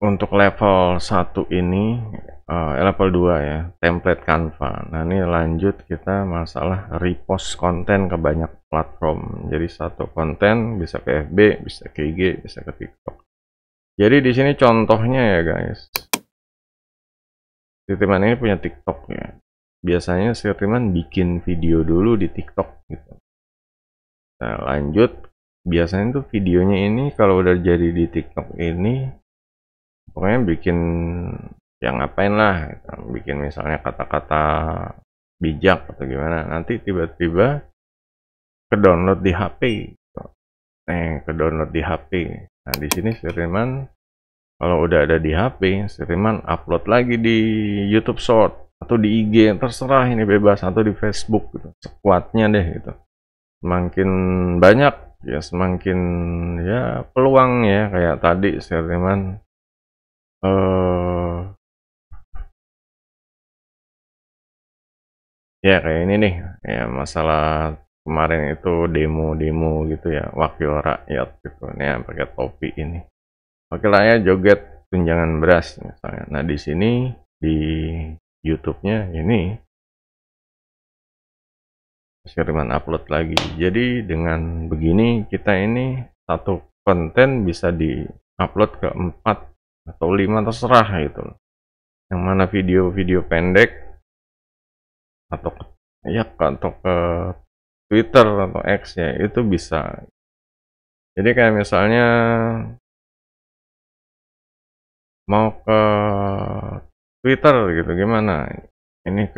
untuk level 1 ini level 2 ya, template Canva. Nah, ini lanjut kita masalah repost konten ke banyak platform. Jadi satu konten bisa ke FB, bisa ke IG, bisa ke TikTok. Jadi di sini contohnya ya guys. Sirtiman ini punya TikTok ya. Biasanya Sirtiman bikin video dulu di TikTok gitu. Nah, lanjut biasanya tuh videonya ini kalau udah jadi di TikTok ini pokoknya bikin yang ngapain lah gitu. Bikin misalnya kata-kata bijak atau gimana, nanti tiba-tiba ke download di HP gitu. Ke download di HP. Nah, di sini Sirtiman kalau udah ada di HP, Sirtiman upload lagi di YouTube Short atau di IG, terserah, ini bebas, atau di Facebook gitu. Sekuatnya deh gitu. Semakin banyak ya semakin ya peluang ya, kayak tadi Sirtiman ya kayak ini nih, ya masalah kemarin itu demo-demo gitu ya, wakil rakyat gitu. Nih pakai topi ini. Wakil rakyat joget tunjangan beras misalnya. Nah, di sini di YouTube-nya ini Sirtiman upload lagi. Jadi dengan begini kita ini satu konten bisa di-upload ke 4 atau 5 terserah gitu. Yang mana video-video pendek atau ke Twitter atau X ya, itu bisa. Jadi kayak misalnya mau ke Twitter gitu, gimana? Ini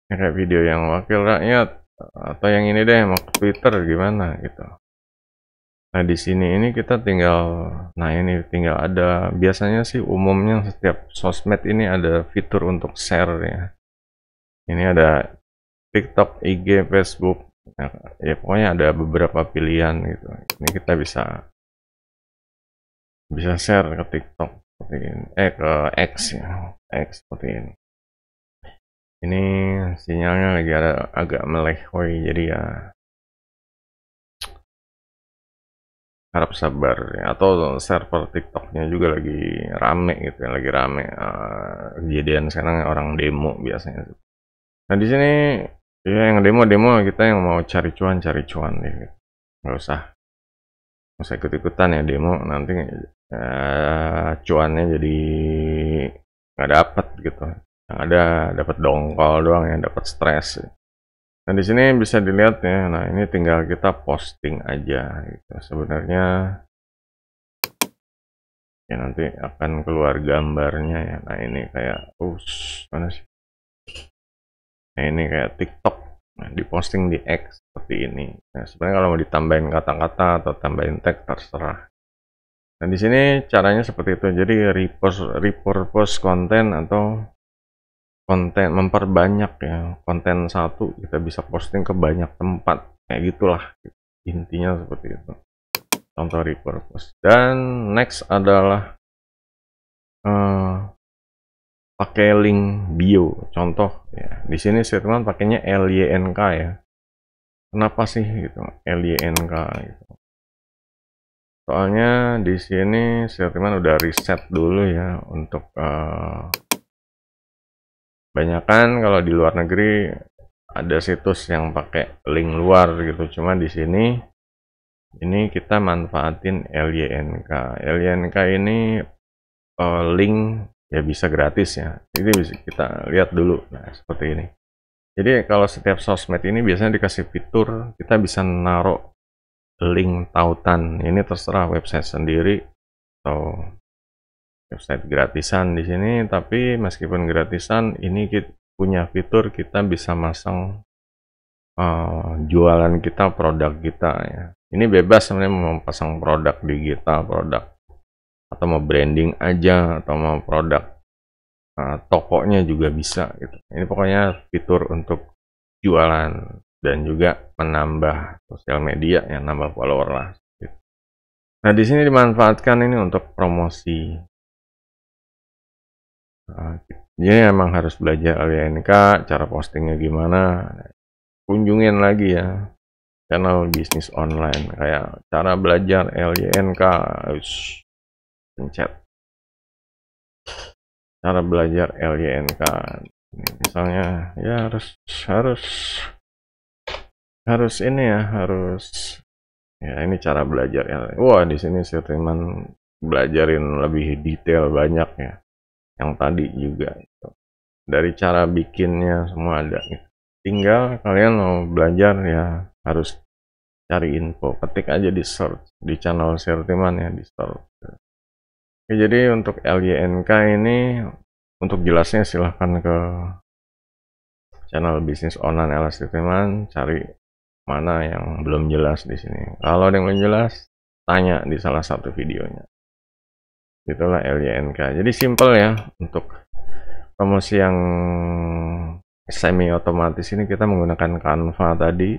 kayak video yang wakil rakyat atau yang ini deh, mau ke Twitter gimana gitu. Nah, di sini ini kita tinggal ada, biasanya sih umumnya setiap sosmed ini ada fitur untuk share ya. Ini ada TikTok, IG, Facebook. Nah, ya pokoknya ada beberapa pilihan gitu. Ini kita bisa share ke TikTok seperti ini. Ke X ya. X seperti ini. Ini sinyalnya lagi agak melehoi, jadi ya harap sabar ya. Atau server TikToknya juga lagi rame gitu ya, lagi rame. Kejadian sekarang orang demo biasanya. Nah, di sini ya yang demo kita yang mau cari cuan gitu. Nggak usah ikut-ikutan ya demo, nanti cuannya jadi nggak dapet gitu. Yang ada dapat dongkol doang ya, dapat stres. Nah, di sini bisa dilihat ya. Nah, ini tinggal kita posting aja gitu. Sebenarnya ya nanti akan keluar gambarnya ya. Nah, ini kayak mana sih? Nah, ini kayak TikTok. Nah, diposting di X seperti ini. Nah, sebenarnya kalau mau ditambahin kata-kata atau tambahin tag terserah. Nah, di sini caranya seperti itu. Jadi repurpose konten atau konten, memperbanyak ya. Konten satu kita bisa posting ke banyak tempat. Kayak gitulah. Intinya seperti itu. Contoh repurpose. Dan next adalah pakai link bio. Contoh ya. Di sini Sirtiman pakainya LYNK ya. Kenapa sih gitu? LYNK gitu. Soalnya di sini Sirtiman udah riset dulu ya untuk banyakan kalau di luar negeri ada situs yang pakai link luar gitu. Cuma di sini Ini kita manfaatin LYNK. LYNK ini link ya bisa gratis ya. Ini bisa kita lihat dulu. Nah, seperti ini. Jadi kalau setiap sosmed ini biasanya dikasih fitur kita bisa naruh link tautan. Ini terserah website sendiri atau website gratisan di sini, tapi meskipun gratisan ini kita punya fitur kita bisa masang jualan kita, produk kita ya. Ini bebas sebenarnya mau pasang produk digital, produk atau mau branding aja atau mau produk tokonya juga bisa gitu. Ini pokoknya fitur untuk jualan dan juga menambah sosial media ya, nambah follower lah gitu. Nah, di sini dimanfaatkan ini untuk promosi. Jadi emang harus belajar LYNK, cara postingnya gimana. Kunjungin lagi ya channel bisnis online, kayak cara belajar LYNK, pencet cara belajar LYNK. Misalnya ya harus ini ya, harus ya ini cara belajar ya. Wah, di sini Sirtiman belajarin lebih detail banyak ya. Yang tadi juga gitu. Dari cara bikinnya semua ada gitu. Tinggal kalian mau belajar ya harus cari info, ketik aja di search di channel Sirtiman ya, di search. Oke, jadi untuk LYNK ini untuk jelasnya silahkan ke channel bisnis online LS Sirtiman, cari mana yang belum jelas di sini. Kalau ada yang belum jelas, tanya di salah satu videonya. Itulah LYNK. Jadi simple ya untuk promosi yang semi otomatis ini kita menggunakan Canva tadi.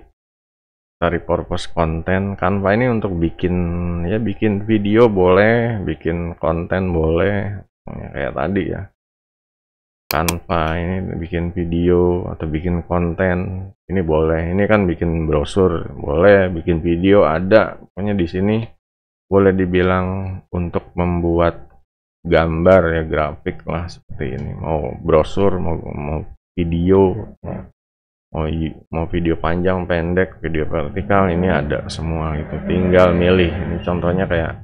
Cari purpose konten. Canva ini untuk bikin video boleh, bikin konten boleh, ya, kayak tadi ya. Canva ini bikin video atau bikin konten ini boleh. Ini kan bikin brosur boleh, bikin video ada. Pokoknya di sini boleh dibilang untuk membuat gambar ya, grafik lah seperti ini. Mau brosur, mau video, mau video panjang, pendek, video vertikal, ini ada semua itu. Tinggal milih. Ini contohnya kayak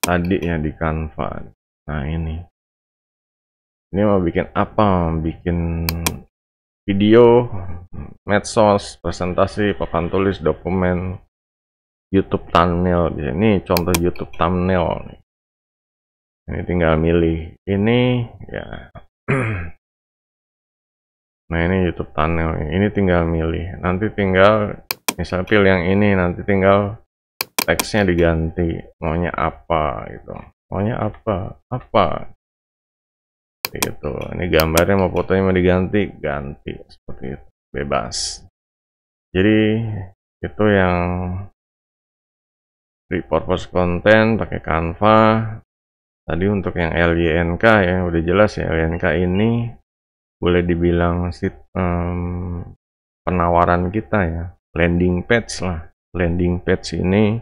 tadi ya di Canva. Nah, ini mau bikin apa? Bikin video, medsos, presentasi, papan tulis, dokumen, YouTube thumbnail. Ini contoh YouTube thumbnail. Ini tinggal milih. Ini ya. Nah, ini YouTube thumbnail. Ini tinggal milih. Nanti tinggal misal pilih yang ini, nanti tinggal teksnya diganti. Maunya apa gitu. Maunya apa. Gitu. Ini gambarnya mau fotonya mau diganti, ganti seperti itu, bebas. Jadi itu yang repurpose konten pakai Canva. Tadi untuk yang LYNK ya udah jelas ya, LYNK ini boleh dibilang penawaran kita ya, landing page lah. Landing page ini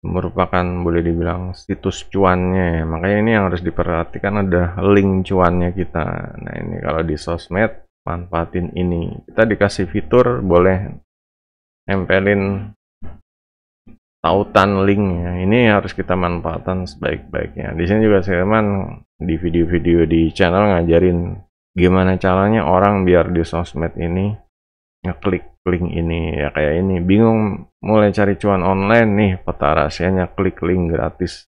merupakan boleh dibilang situs cuannya ya. Makanya ini yang harus diperhatikan, ada link cuannya kita. Nah, ini kalau di sosmed manfaatin ini. Kita dikasih fitur boleh nempelin tautan link ya. Ini harus kita manfaatkan sebaik-baiknya. Di sini juga saya di video-video di channel ngajarin gimana caranya orang biar di sosmed ini ngeklik link ini ya, kayak ini bingung mulai cari cuan online nih, peta rahasianya klik link gratis,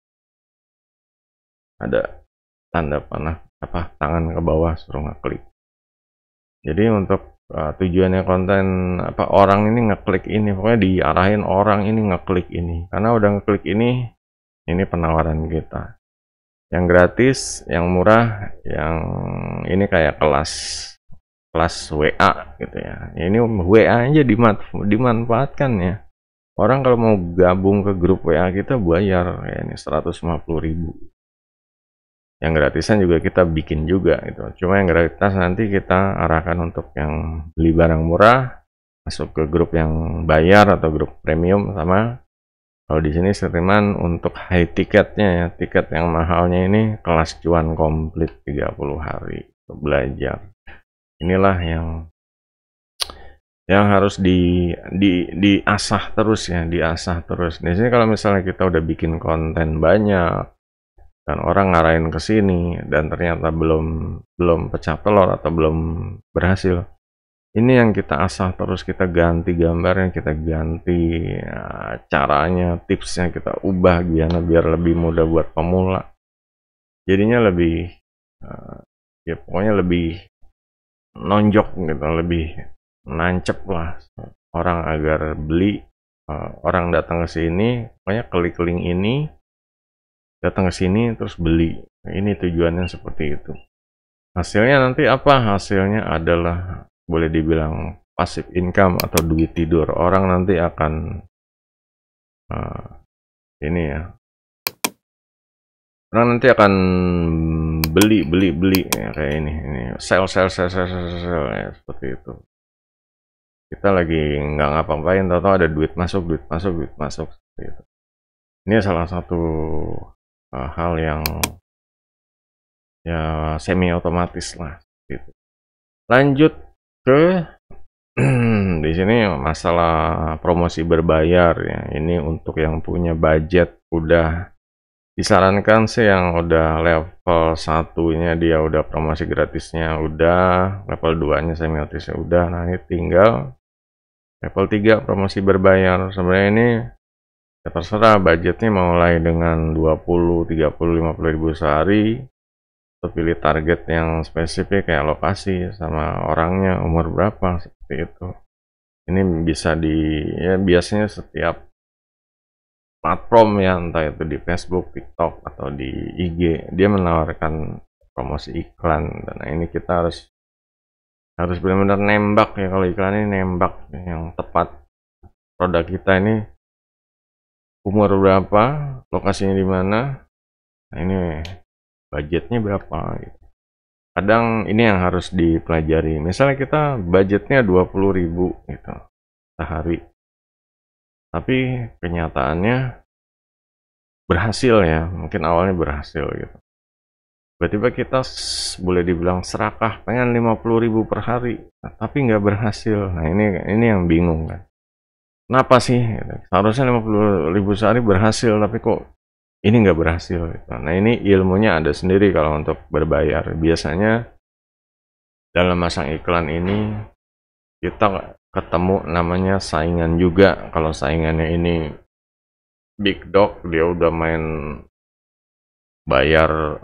ada tanda panah tangan ke bawah suruh ngeklik. Jadi untuk tujuannya konten orang ini ngeklik ini, pokoknya diarahin orang ini ngeklik ini, karena udah ngeklik ini penawaran kita yang gratis, yang murah, yang ini kayak kelas WA gitu ya. Ini WA aja dimanfaatkan ya. Orang kalau mau gabung ke grup WA kita bayar ya, ini 150.000. Yang gratisan juga kita bikin juga gitu. Cuma yang gratis nanti kita arahkan untuk yang beli barang murah, masuk ke grup yang bayar atau grup premium. Sama kalau di sini Sirtiman untuk high tiketnya ya, tiket yang mahalnya ini kelas cuan komplit 30 hari untuk belajar. Inilah yang yang harus diasah terus ya, diasah terus. Di sini kalau misalnya kita udah bikin konten banyak dan orang ngarahin ke sini dan ternyata belum belum pecah telur atau belum berhasil, ini yang kita asah terus, kita ganti gambarnya, kita ganti caranya, tipsnya kita ubah gimana biar lebih mudah buat pemula. Jadinya lebih ya pokoknya lebih nonjok gitu, lebih nancep lah orang agar beli. Orang datang ke sini, pokoknya klik link ini, datang ke sini terus beli. Nah, ini tujuannya seperti itu. Hasilnya nanti apa? Hasilnya adalah boleh dibilang passive income atau duit tidur. Orang nanti akan ini ya. Orang nanti akan beli ya, kayak ini sell ya, seperti itu. Kita lagi nggak ngapa-ngapain, tahu-tahu ada duit masuk seperti itu. Ini salah satu hal yang ya semi otomatis lah gitu. Lanjut ke di sini masalah promosi berbayar ya. Ini untuk yang punya budget, udah disarankan sih yang udah level 1-nya dia udah promosi gratisnya udah, level 2-nya semi gratisnya udah. Nah, ini tinggal level 3 promosi berbayar. Sebenarnya ini ya terserah budgetnya mulai dengan 20, 30, 50 ribu sehari. Atau pilih target yang spesifik kayak lokasi sama orangnya, umur berapa, seperti itu. Ini bisa ya biasanya setiap platform ya, entah itu di Facebook, TikTok, atau di IG, dia menawarkan promosi iklan. Dan ini kita harus benar-benar nembak ya, kalau iklan ini nembak yang tepat. Produk kita ini umur berapa, lokasinya di mana, nah ini budgetnya berapa gitu. Kadang ini yang harus dipelajari. Misalnya kita budgetnya 20.000 gitu sehari, tapi kenyataannya berhasil ya, mungkin awalnya berhasil gitu. Tiba-tiba kita boleh dibilang serakah, pengen 50.000 per hari, tapi nggak berhasil. Nah ini yang bingung kan. Kenapa sih? Seharusnya 50.000 sehari berhasil, tapi kok ini nggak berhasil gitu. Nah ini ilmunya ada sendiri kalau untuk berbayar. Biasanya dalam masang iklan ini kita ketemu namanya saingan juga. Kalau saingannya ini big dog, dia udah main bayar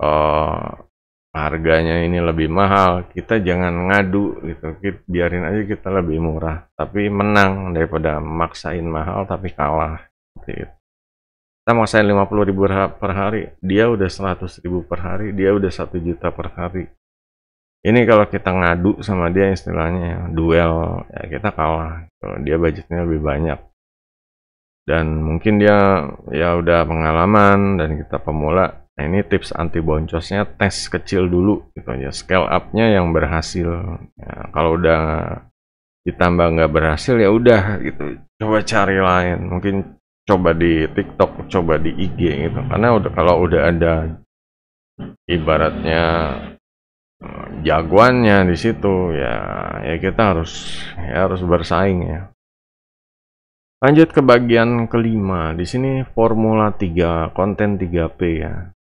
harganya ini lebih mahal, kita jangan ngadu gitu, biarin aja kita lebih murah tapi menang daripada maksain mahal tapi kalah gitu. Kita maksain 50.000 per hari, dia udah 100.000 per hari, dia udah 1 juta per hari. Ini kalau kita ngadu sama dia istilahnya duel ya, kita kalah gitu. Dia budgetnya lebih banyak dan mungkin dia ya udah pengalaman dan kita pemula. Nah ini tips anti boncosnya, tes kecil dulu gitu aja, scale up-nya yang berhasil ya, kalau udah ditambah nggak berhasil ya udah gitu, coba cari lain, mungkin coba di TikTok, coba di IG gitu, karena kalau udah ada ibaratnya jagoannya di situ ya kita harus bersaing ya. Lanjut ke bagian kelima, di sini formula 3 konten 3P ya.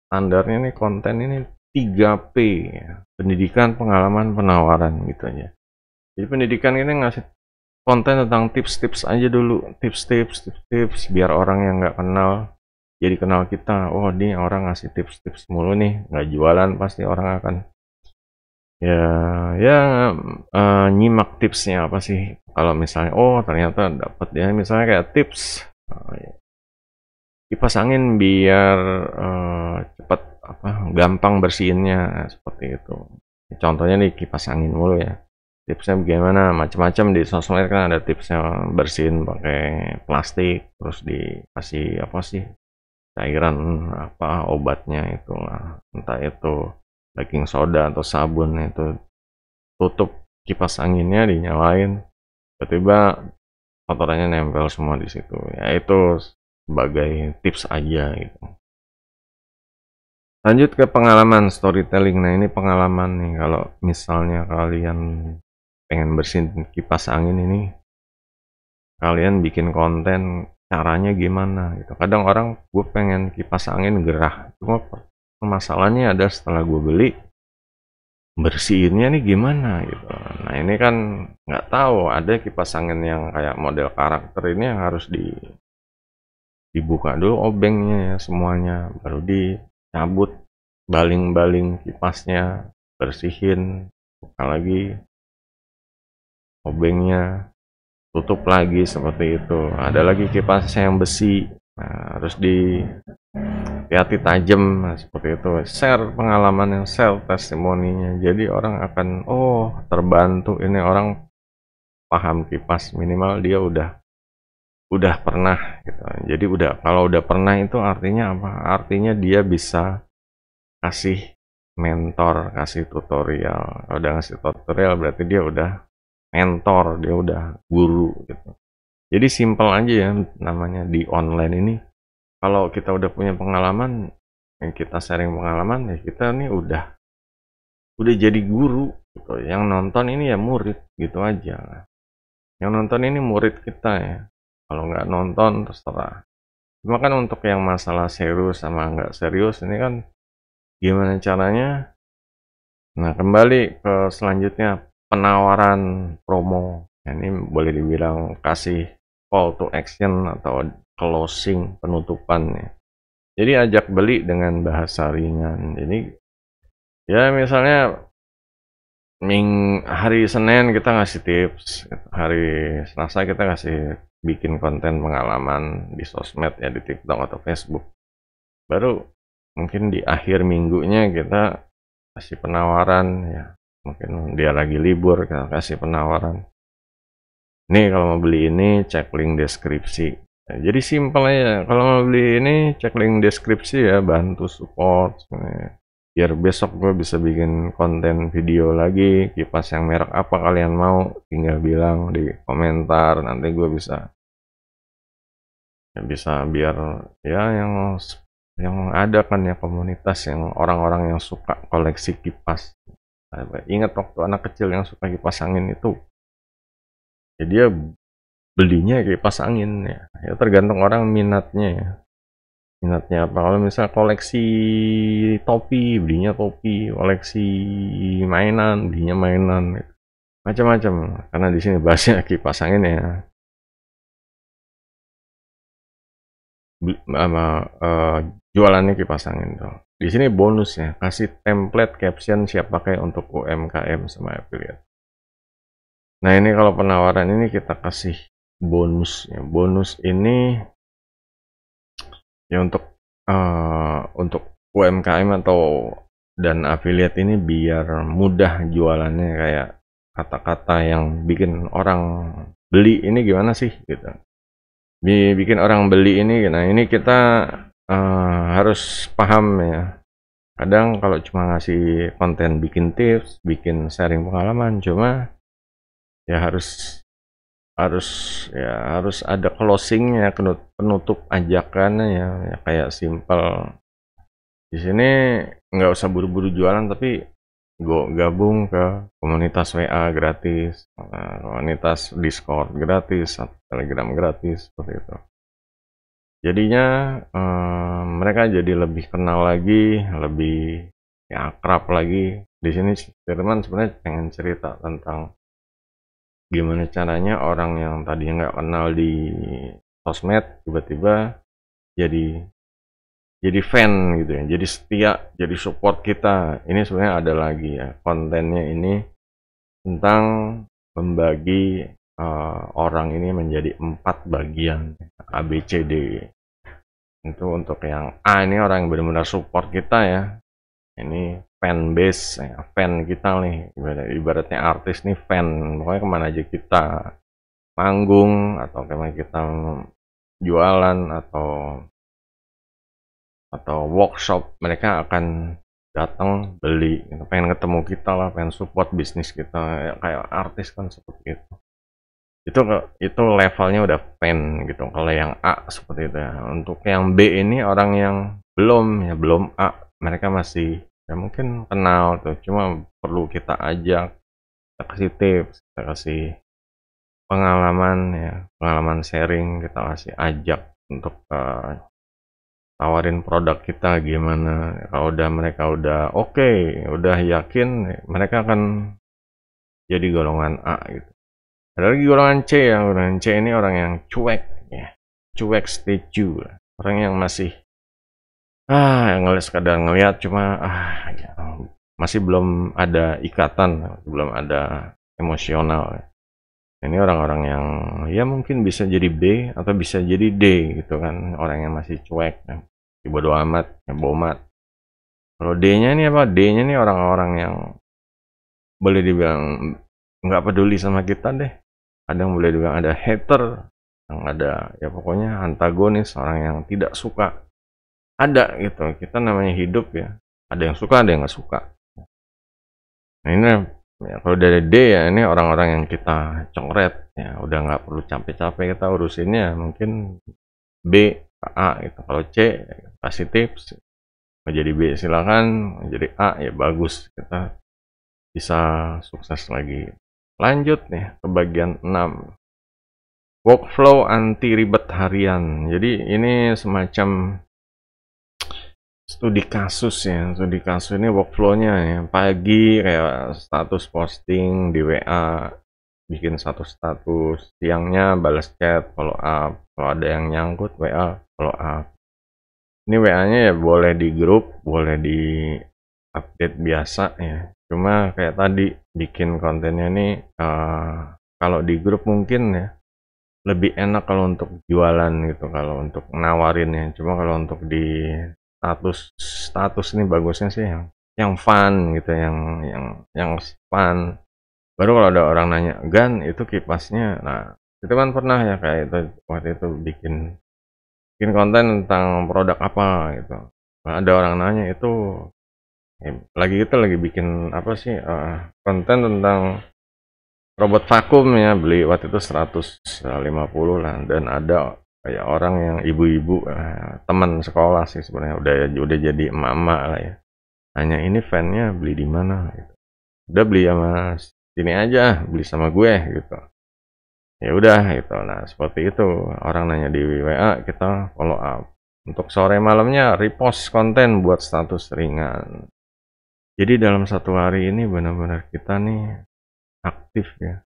Standarnya nih konten ini 3P ya. Pendidikan, pengalaman, penawaran gitu aja. Jadi pendidikan ini ngasih konten tentang tips-tips aja dulu, tips biar orang yang nggak kenal jadi kenal kita. Oh ini orang ngasih tips-tips mulu nih, nggak jualan pasti orang akan ya nyimak tipsnya apa sih. Kalau misalnya oh ternyata dapat ya, misalnya kayak tips kipas angin biar cepat gampang bersihinnya seperti itu. Contohnya nih kipas angin mulu ya. Tipsnya bagaimana? Macam-macam di sosmed kan ada tipsnya bersihin pakai plastik, terus dikasih apa sih? Cairan apa obatnya itu lah. Entah itu baking soda atau sabun, itu tutup kipas anginnya, dinyalain, tiba-tiba kotorannya nempel semua di situ. Ya itu sebagai tips aja gitu. Lanjut ke pengalaman storytelling. Nah ini pengalaman nih, kalau misalnya kalian pengen bersihin kipas angin ini, kalian bikin konten caranya gimana gitu. Kadang orang, gue pengen kipas angin gerah, cuma masalahnya ada setelah gue beli, bersihinnya nih gimana gitu. Nah ini kan nggak tahu, ada kipas angin yang kayak model karakter ini yang harus dibuka dulu obengnya ya semuanya, baru dicabut baling-baling kipasnya, bersihin, buka lagi obengnya, tutup lagi seperti itu. Ada lagi kipas yang besi, nah, harus hati-hati tajam, nah, seperti itu. Share pengalaman yang self testimoninya, jadi orang akan terbantu, ini orang paham kipas, minimal dia udah pernah gitu. Jadi kalau udah pernah itu artinya apa? Artinya dia bisa kasih mentor, kasih tutorial. Kalau udah ngasih tutorial berarti dia udah mentor, dia udah guru gitu. Jadi simple aja ya namanya di online ini. Kalau kita udah punya pengalaman, yang kita sharing pengalaman, ya kita nih udah jadi guru gitu. Yang nonton ini ya murid gitu aja. Yang nonton ini murid kita ya. Kalau nggak nonton terserah. Cuma kan untuk yang masalah serius sama nggak serius ini kan gimana caranya. Nah kembali ke selanjutnya, penawaran promo. Nah, ini boleh dibilang kasih call to action atau closing, penutupan ya. Jadi ajak beli dengan bahasa ringan. Jadi ya misalnya hari Senin kita ngasih tips, hari Selasa kita kasih bikin konten pengalaman di sosmed ya, di TikTok atau Facebook. Baru mungkin di akhir minggunya kita kasih penawaran ya. Mungkin dia lagi libur, kita kasih penawaran. Nih kalau mau beli ini cek link deskripsi. Nah, jadi simpel aja. Kalau mau beli ini cek link deskripsi ya, bantu support. Biar besok gue bisa bikin konten video lagi, kipas yang merek apa kalian mau, tinggal bilang di komentar, nanti gue bisa biar ya yang ada kan ya komunitas yang orang-orang yang suka koleksi kipas. Nah, ingat waktu anak kecil yang suka kipas angin itu, ya dia belinya kipas angin ya tergantung orang minatnya apa. Kalau misal koleksi topi, belinya topi, koleksi mainan, belinya mainan, macam-macam. Karena di sini bahasnya kipas angin ya. Jualannya kipas angin tuh. Di sini bonus ya, kasih template caption siap pakai untuk UMKM sama affiliate. Nah ini kalau penawaran ini kita kasih bonus ya. Bonus ini ya untuk UMKM atau dan affiliate ini biar mudah jualannya, kayak kata-kata yang bikin orang beli ini gimana sih gitu. Bikin orang beli ini, nah ini kita harus paham ya. Kadang kalau cuma ngasih konten, bikin tips, bikin sharing pengalaman, cuma ya harus ada closingnya, penutup ajakannya ya kayak simple. Di sini nggak usah buru-buru jualan, tapi gabung ke komunitas WA gratis, komunitas Discord gratis, Telegram gratis, seperti itu. Jadinya mereka jadi lebih kenal lagi, lebih ya, akrab lagi. Di sini Firman sebenarnya pengen cerita tentang gimana caranya orang yang tadinya nggak kenal di sosmed tiba-tiba jadi fan gitu ya, jadi setia, jadi support kita. Ini sebenarnya ada lagi ya kontennya ini tentang membagi orang ini menjadi 4 bagian ABCD. Itu untuk yang A, ini orang yang benar-benar support kita ya, ini fan base ya, fan kita nih, ibaratnya artis nih fan, pokoknya kemana aja kita manggung atau kemana kita jualan atau workshop, mereka akan datang beli, pengen ketemu kita lah, pengen support bisnis kita ya, kayak artis kan seperti itu. Itu levelnya udah fan gitu. Kalau yang A seperti itu ya. Untuk yang B ini orang yang belum A, mereka masih ya mungkin kenal tuh, cuma perlu kita ajak, kita kasih tips, kita kasih pengalaman ya, pengalaman sharing, kita kasih ajak untuk tawarin produk kita gimana. Kalau mereka udah oke, udah yakin, mereka akan jadi golongan A gitu. Ada lagi golongan C, yang golongan C ini orang yang cuek ya, cuek setuju, orang yang masih yang sekadar ngelihat, cuma ya, masih belum ada ikatan, belum ada emosional. Ini orang-orang yang ya mungkin bisa jadi B atau bisa jadi D gitu kan, orang yang masih cuek ya. Bodo amat, ya bomat. Kalau D-nya ini apa? D-nya ini orang-orang yang boleh dibilang nggak peduli sama kita deh. Ada yang boleh dibilang ada hater, yang ada ya pokoknya antagonis, orang yang tidak suka. Ada gitu, kita namanya hidup ya. Ada yang suka, ada yang nggak suka. Nah ini ya, kalau dari D ya ini orang-orang yang kita coret ya, udah nggak perlu capek-capek kita urusinnya. Mungkin B, A gitu. Kalau C kasih tips, mau jadi B silakan, mau jadi A ya bagus, kita bisa sukses lagi. Lanjut nih ke bagian 6, workflow anti ribet harian. Jadi ini semacam studi kasus ya. Studi kasus ini workflow-nya ya. Pagi kayak status posting di WA, bikin satu status. Siangnya balas chat, follow up. Kalau ada yang nyangkut WA, follow up. Ini WA-nya ya boleh di grup, boleh di update biasa ya. Cuma kayak tadi bikin kontennya nih kalau di grup mungkin ya lebih enak kalau untuk jualan gitu, kalau untuk nawarin ya. Cuma kalau untuk di status ini bagusnya sih yang fun gitu, yang fun. Baru kalau ada orang nanya, Gan itu kipasnya, nah itu kan pernah ya kayak itu waktu itu bikin konten tentang produk apa gitu. Nah, ada orang nanya itu lagi bikin apa sih konten tentang robot vakum ya, beli waktu itu 150 lah, dan ada kayak orang yang ibu-ibu teman sekolah sih sebenarnya, udah jadi emak-emak lah ya, hanya ini fan-nya beli di mana gitu. Udah beli sama sini aja, beli sama gue gitu. Ya udah gitu. Nah, seperti itu. Orang nanya di WA, kita follow up. Untuk sore malamnya repost konten buat status ringan. Jadi dalam satu hari ini benar-benar kita nih aktif ya.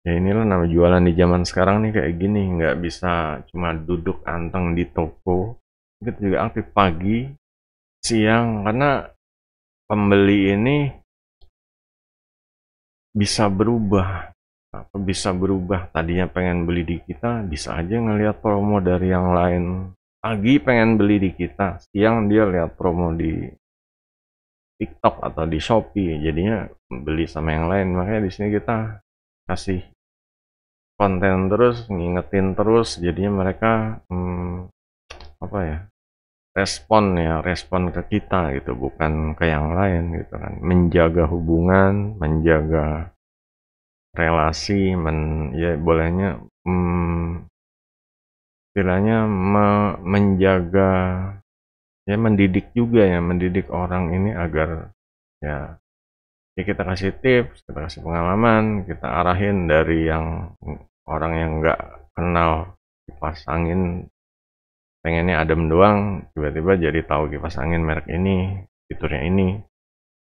Ya inilah nama jualan di zaman sekarang nih kayak gini. Nggak bisa cuma duduk anteng di toko. Kita juga aktif pagi, siang. Karena pembeli ini bisa berubah. Tadinya pengen beli di kita, bisa aja ngelihat promo dari yang lain. Pagi pengen beli di kita, siang dia lihat promo di TikTok atau di Shopee, jadinya beli sama yang lain. Makanya di sini kita kasih konten terus, ngingetin terus, jadinya mereka respon ke kita gitu, bukan ke yang lain gitu kan. Menjaga hubungan, menjaga relasi, ya bolehnya istilahnya menjaga ya, mendidik juga ya, mendidik orang ini agar ya kita kasih tips, kita kasih pengalaman, kita arahin dari yang orang yang nggak kenal kipas angin, pengennya adem doang, tiba-tiba jadi tahu kipas angin merek ini, fiturnya ini,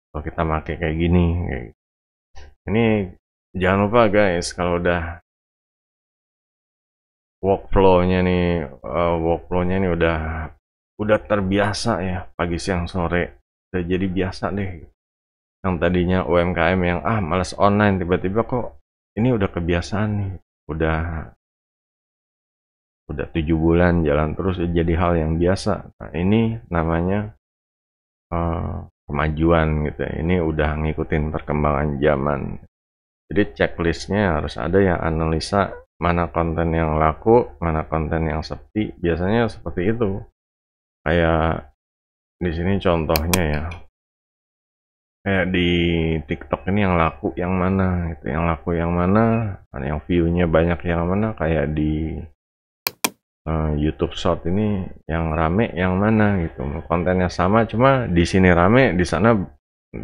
kalau kita pakai kayak gini. Ini jangan lupa guys, kalau udah workflow-nya nih udah terbiasa ya, pagi siang sore udah jadi biasa deh. Yang tadinya UMKM yang malas online, tiba-tiba kok ini udah kebiasaan nih, udah 7 bulan jalan terus, jadi hal yang biasa. Nah, ini namanya kemajuan gitu ya. Ini udah ngikutin perkembangan zaman. Jadi checklistnya harus ada yang analisa mana konten yang laku, mana konten yang sepi. Biasanya seperti itu. Kayak di sini contohnya ya. Kayak di TikTok ini yang laku yang mana, gitu. Yang laku yang mana, yang view-nya banyak yang mana. Kayak di YouTube Short ini yang rame yang mana gitu. Kontennya sama, cuma di sini rame, di sana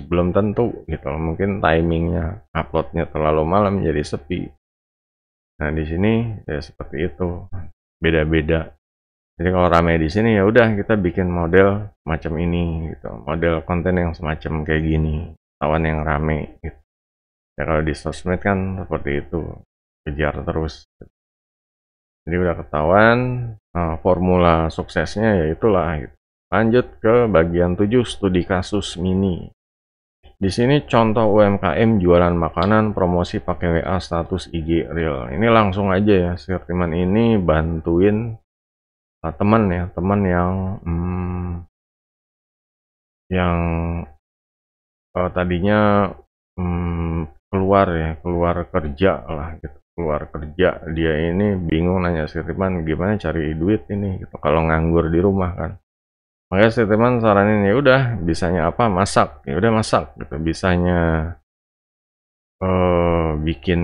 belum tentu gitu loh. Mungkin timingnya uploadnya terlalu malam jadi sepi. Nah di sini ya seperti itu, beda-beda. Jadi kalau rame di sini ya udah kita bikin model macam ini gitu, model konten yang semacam kayak gini, tawan yang rame gitu. Ya kalau di sosmed kan seperti itu, kejar terus. Jadi udah ketahuan formula suksesnya ya itulah gitu. Lanjut ke bagian 7, studi kasus mini. Di sini contoh UMKM jualan makanan promosi pakai WA status IG Reel. Ini langsung aja ya, Sirtiman ini bantuin teman ya, teman yang tadinya keluar kerja lah gitu, keluar kerja, dia ini bingung nanya Sirtiman gimana cari duit ini gitu kalau nganggur di rumah kan. Makanya Sirtiman saranin ya udah bisanya apa, masak, ya udah masak gitu, bisanya bikin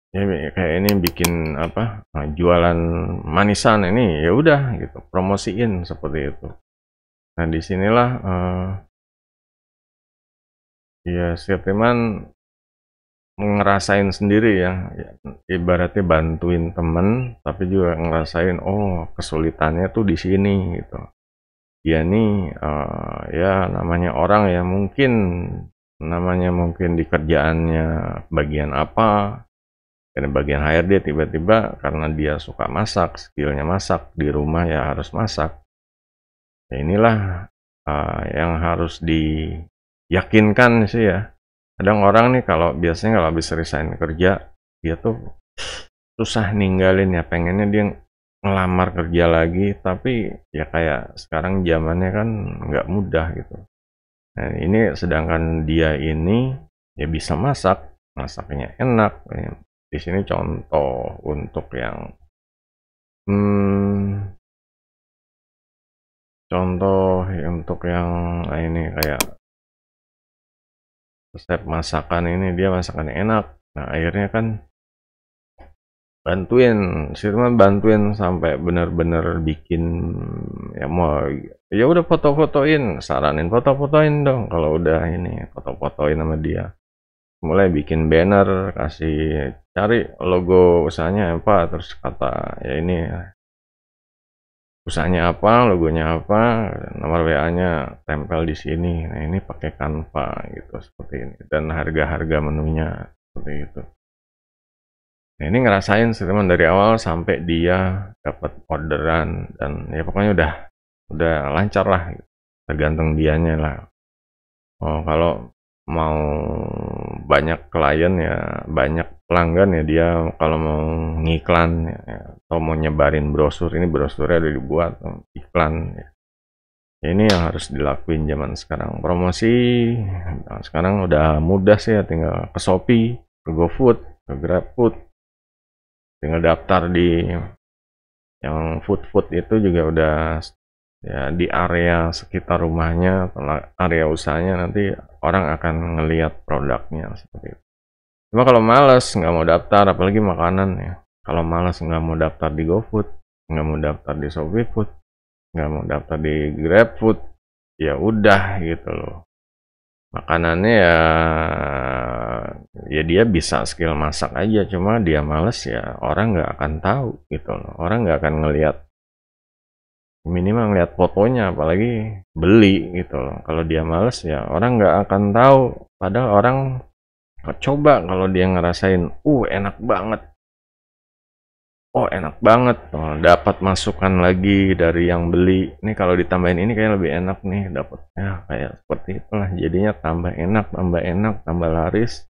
ya kayak ini bikin apa, jualan manisan ini ya udah gitu, promosiin seperti itu. Nah disinilah ya Sirtiman ngerasain sendiri ya, ibaratnya bantuin temen tapi juga ngerasain oh kesulitannya tuh di sini gitu. Dia nih ya namanya orang ya, mungkin di kerjaannya bagian apa, dan bagian HRD tiba-tiba karena dia suka masak, skillnya masak, di rumah ya harus masak. Ya inilah yang harus diyakinkan sih ya. Kadang orang nih biasanya kalau habis resign kerja, dia tuh susah ninggalin ya, pengennya dia ngelamar kerja lagi, tapi ya kayak sekarang zamannya kan nggak mudah gitu. Nah ini sedangkan dia ini ya bisa masak, masaknya enak. Di sini contoh untuk yang ini kayak resep masakan ini, dia masakannya enak. Nah akhirnya kan bantuin sampai bener-bener bikin ya mau ya udah foto-fotoin, saranin foto-fotoin dong kalau udah ini, foto-fotoin sama dia. Mulai bikin banner, cari logo usahanya apa, terus kata ya ini usahanya apa, logonya apa, nomor WA-nya tempel di sini. Nah ini pakai Canva gitu seperti ini, dan harga-harga menunya seperti itu. Nah ini ngerasain teman dari awal sampai dia dapat orderan, dan ya pokoknya udah lancar lah, tergantung dianya lah. Oh kalau mau banyak klien ya, banyak pelanggan ya, dia kalau mau ngiklan ya, atau mau nyebarin brosur, ini brosurnya udah dibuat iklan ya. Ini yang harus dilakuin zaman sekarang, promosi. Nah, sekarang udah mudah sih ya, tinggal ke Shopee, ke GoFood, ke GrabFood, tinggal daftar di yang food itu juga udah ya, di area sekitar rumahnya atau area usahanya, nanti orang akan ngelihat produknya seperti itu. Cuma kalau males nggak mau daftar, apalagi makanan ya, kalau males nggak mau daftar di GoFood, nggak mau daftar di Shopee Food, nggak mau daftar di GrabFood, ya udah gitu loh. Makanannya ya dia bisa skill masak aja, cuma dia males ya orang nggak akan tahu gitu loh. Orang nggak akan ngelihat, minimal ngelihat fotonya, apalagi beli gitu loh. Kalau dia males ya orang nggak akan tahu, padahal orang coba kalau dia ngerasain enak banget, enak banget, dapat masukan lagi dari yang beli, nih kalau ditambahin ini kayak lebih enak nih, dapatnya kayak seperti itulah, jadinya tambah enak, tambah laris,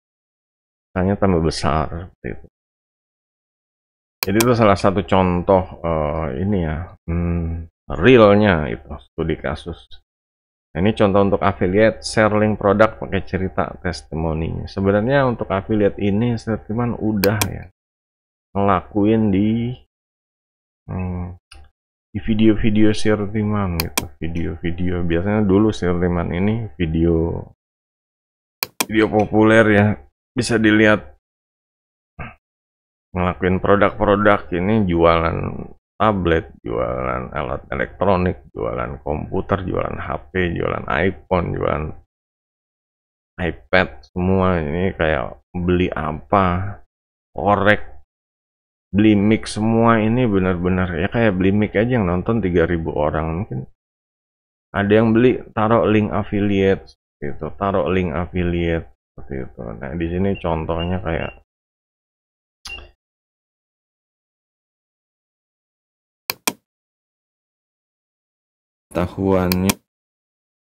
hanya tambah besar seperti itu. Jadi itu salah satu contoh ini ya, realnya itu studi kasus. Nah, ini contoh untuk affiliate, share link produk pakai cerita testimoni. Sebenarnya untuk affiliate ini Sirtiman udah ya ngelakuin di video-video Sirtiman gitu. Video-video biasanya dulu Sirtiman ini video populer ya, bisa dilihat ngelakuin produk-produk ini, jualan tablet, jualan alat elektronik, jualan komputer, jualan HP, jualan iPhone, jualan iPad, semua ini kayak beli apa, korek, beli mic, semua ini benar-benar ya kayak beli mic aja yang nonton 3.000 orang, mungkin ada yang beli taruh link affiliate gitu, taruh link affiliate seperti itu. Nah, di sini contohnya kayak tahuannya.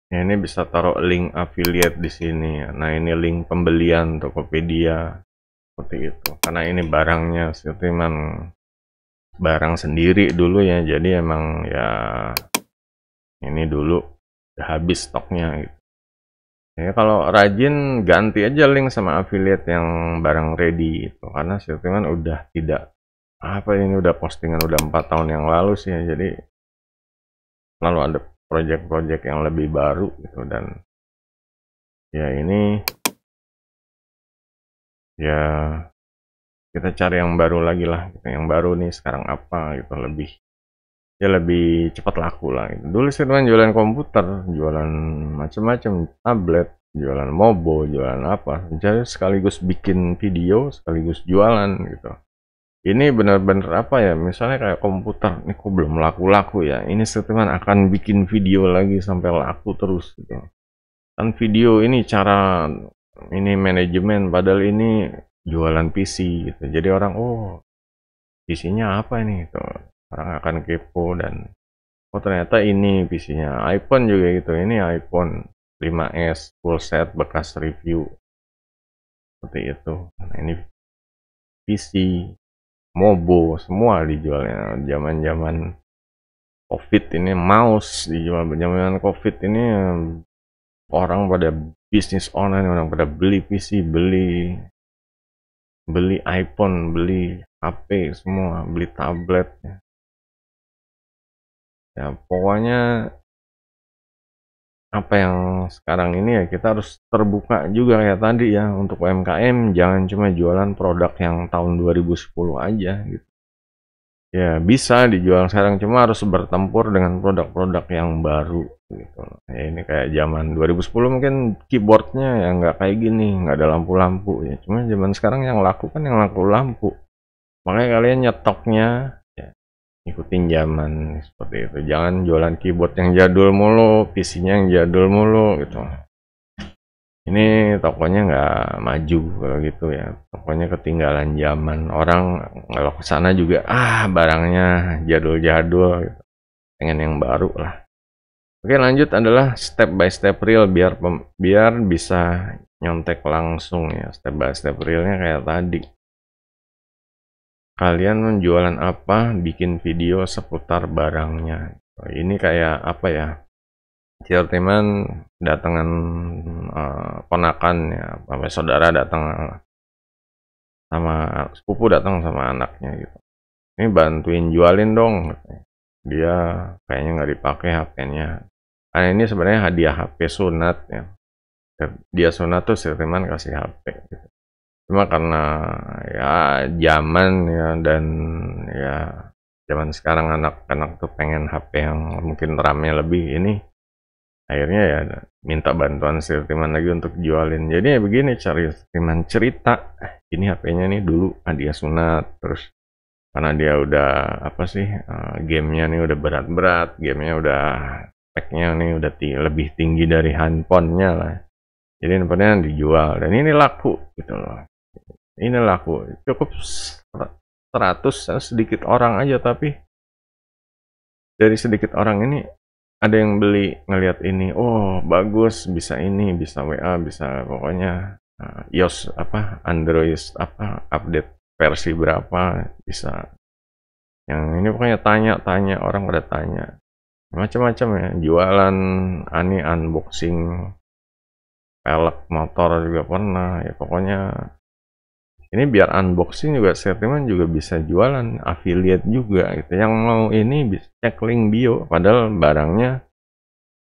Ya, ini bisa taruh link affiliate di sini. Nah, ini link pembelian Tokopedia seperti itu. Karena ini barangnya memang barang sendiri dulu ya. Jadi emang ya ini dulu udah habis stoknya gitu. Ya, kalau rajin ganti aja link sama affiliate yang barang ready itu, karena Siltiman udah tidak apa ini udah postingan udah 4 tahun yang lalu sih ya, jadi lalu ada project-project yang lebih baru gitu, dan ya ini ya kita cari yang baru lagi lah gitu. Yang baru nih sekarang apa gitu, lebih ya lebih cepat laku lah gitu. Dulu Siltiman jualan komputer, jualan macam-macam, tablet, jualan mobo, jualan apa, jadi sekaligus bikin video sekaligus jualan gitu. Ini benar-benar apa ya, misalnya kayak komputer ini kok belum laku-laku ya, ini Siltiman akan bikin video lagi sampai laku terus gitu. Kan video ini cara ini manajemen, padahal ini jualan PC gitu, jadi orang oh PC-nya apa ini gitu, orang akan kepo, dan oh ternyata ini PC-nya iPhone juga gitu, ini iPhone 5S full set bekas review seperti itu. Nah, ini PC, mobo, semua dijualnya. Zaman-zaman COVID ini mouse dijual, zaman COVID ini orang pada bisnis online, orang pada beli PC, beli iPhone, beli HP, semua beli tablet ya. Pokoknya apa yang sekarang ini ya kita harus terbuka juga kayak tadi ya, untuk UMKM jangan cuma jualan produk yang tahun 2010 aja gitu. Ya bisa dijual sekarang, cuma harus bertempur dengan produk-produk yang baru gitu. Ya, ini kayak zaman 2010 mungkin keyboardnya ya nggak kayak gini, nggak ada lampu-lampu ya. Cuma zaman sekarang yang laku kan yang lampu lampu. Makanya kalian nyetoknya ya ikutin zaman seperti itu. Jangan jualan keyboard yang jadul mulu, PC-nya yang jadul mulu gitu. Ini tokonya nggak maju kalau gitu ya, tokonya ketinggalan zaman, orang kalau ke sana juga barangnya jadul-jadul gitu. Pengen yang baru lah. Oke, lanjut adalah step by step reel biar bisa nyontek langsung ya. Step by step realnya kayak tadi, kalian menjualan apa, bikin video seputar barangnya. Ini kayak apa ya, Siltiman datangan ponakan ya, sampai saudara datang sama sepupu, datang sama anaknya gitu. Ini bantuin jualin dong. Dia kayaknya nggak dipakai HP-nya. Karena ini sebenarnya hadiah HP sunat ya. Dia sunat tuh Siltiman kasih HP gitu. Cuma karena ya zaman ya, dan ya zaman sekarang anak-anak tuh pengen HP yang mungkin RAM-nya lebih, ini akhirnya ya minta bantuan Siltiman lagi untuk jualin. Jadi ya begini cari Siltiman cerita, ini HP-nya nih dulu hadiah sunat, terus karena dia udah apa sih, gamenya nih udah berat-berat, gamenya udah speknya nih udah lebih tinggi dari handphonenya lah, jadi handphonenya dijual dan ini laku gitu loh. Ini laku cukup 100 sedikit orang aja, tapi dari sedikit orang ini ada yang beli, ngelihat ini, oh bagus, bisa ini, bisa WA, bisa pokoknya iOS apa, Android apa, update versi berapa, bisa. Yang ini pokoknya tanya-tanya, orang pada tanya. Macam-macam ya, jualan, unboxing, pelek motor juga pernah, ya pokoknya. Ini biar unboxing juga Siltiman juga bisa jualan, affiliate juga gitu. Yang mau ini bisa cek link bio, padahal barangnya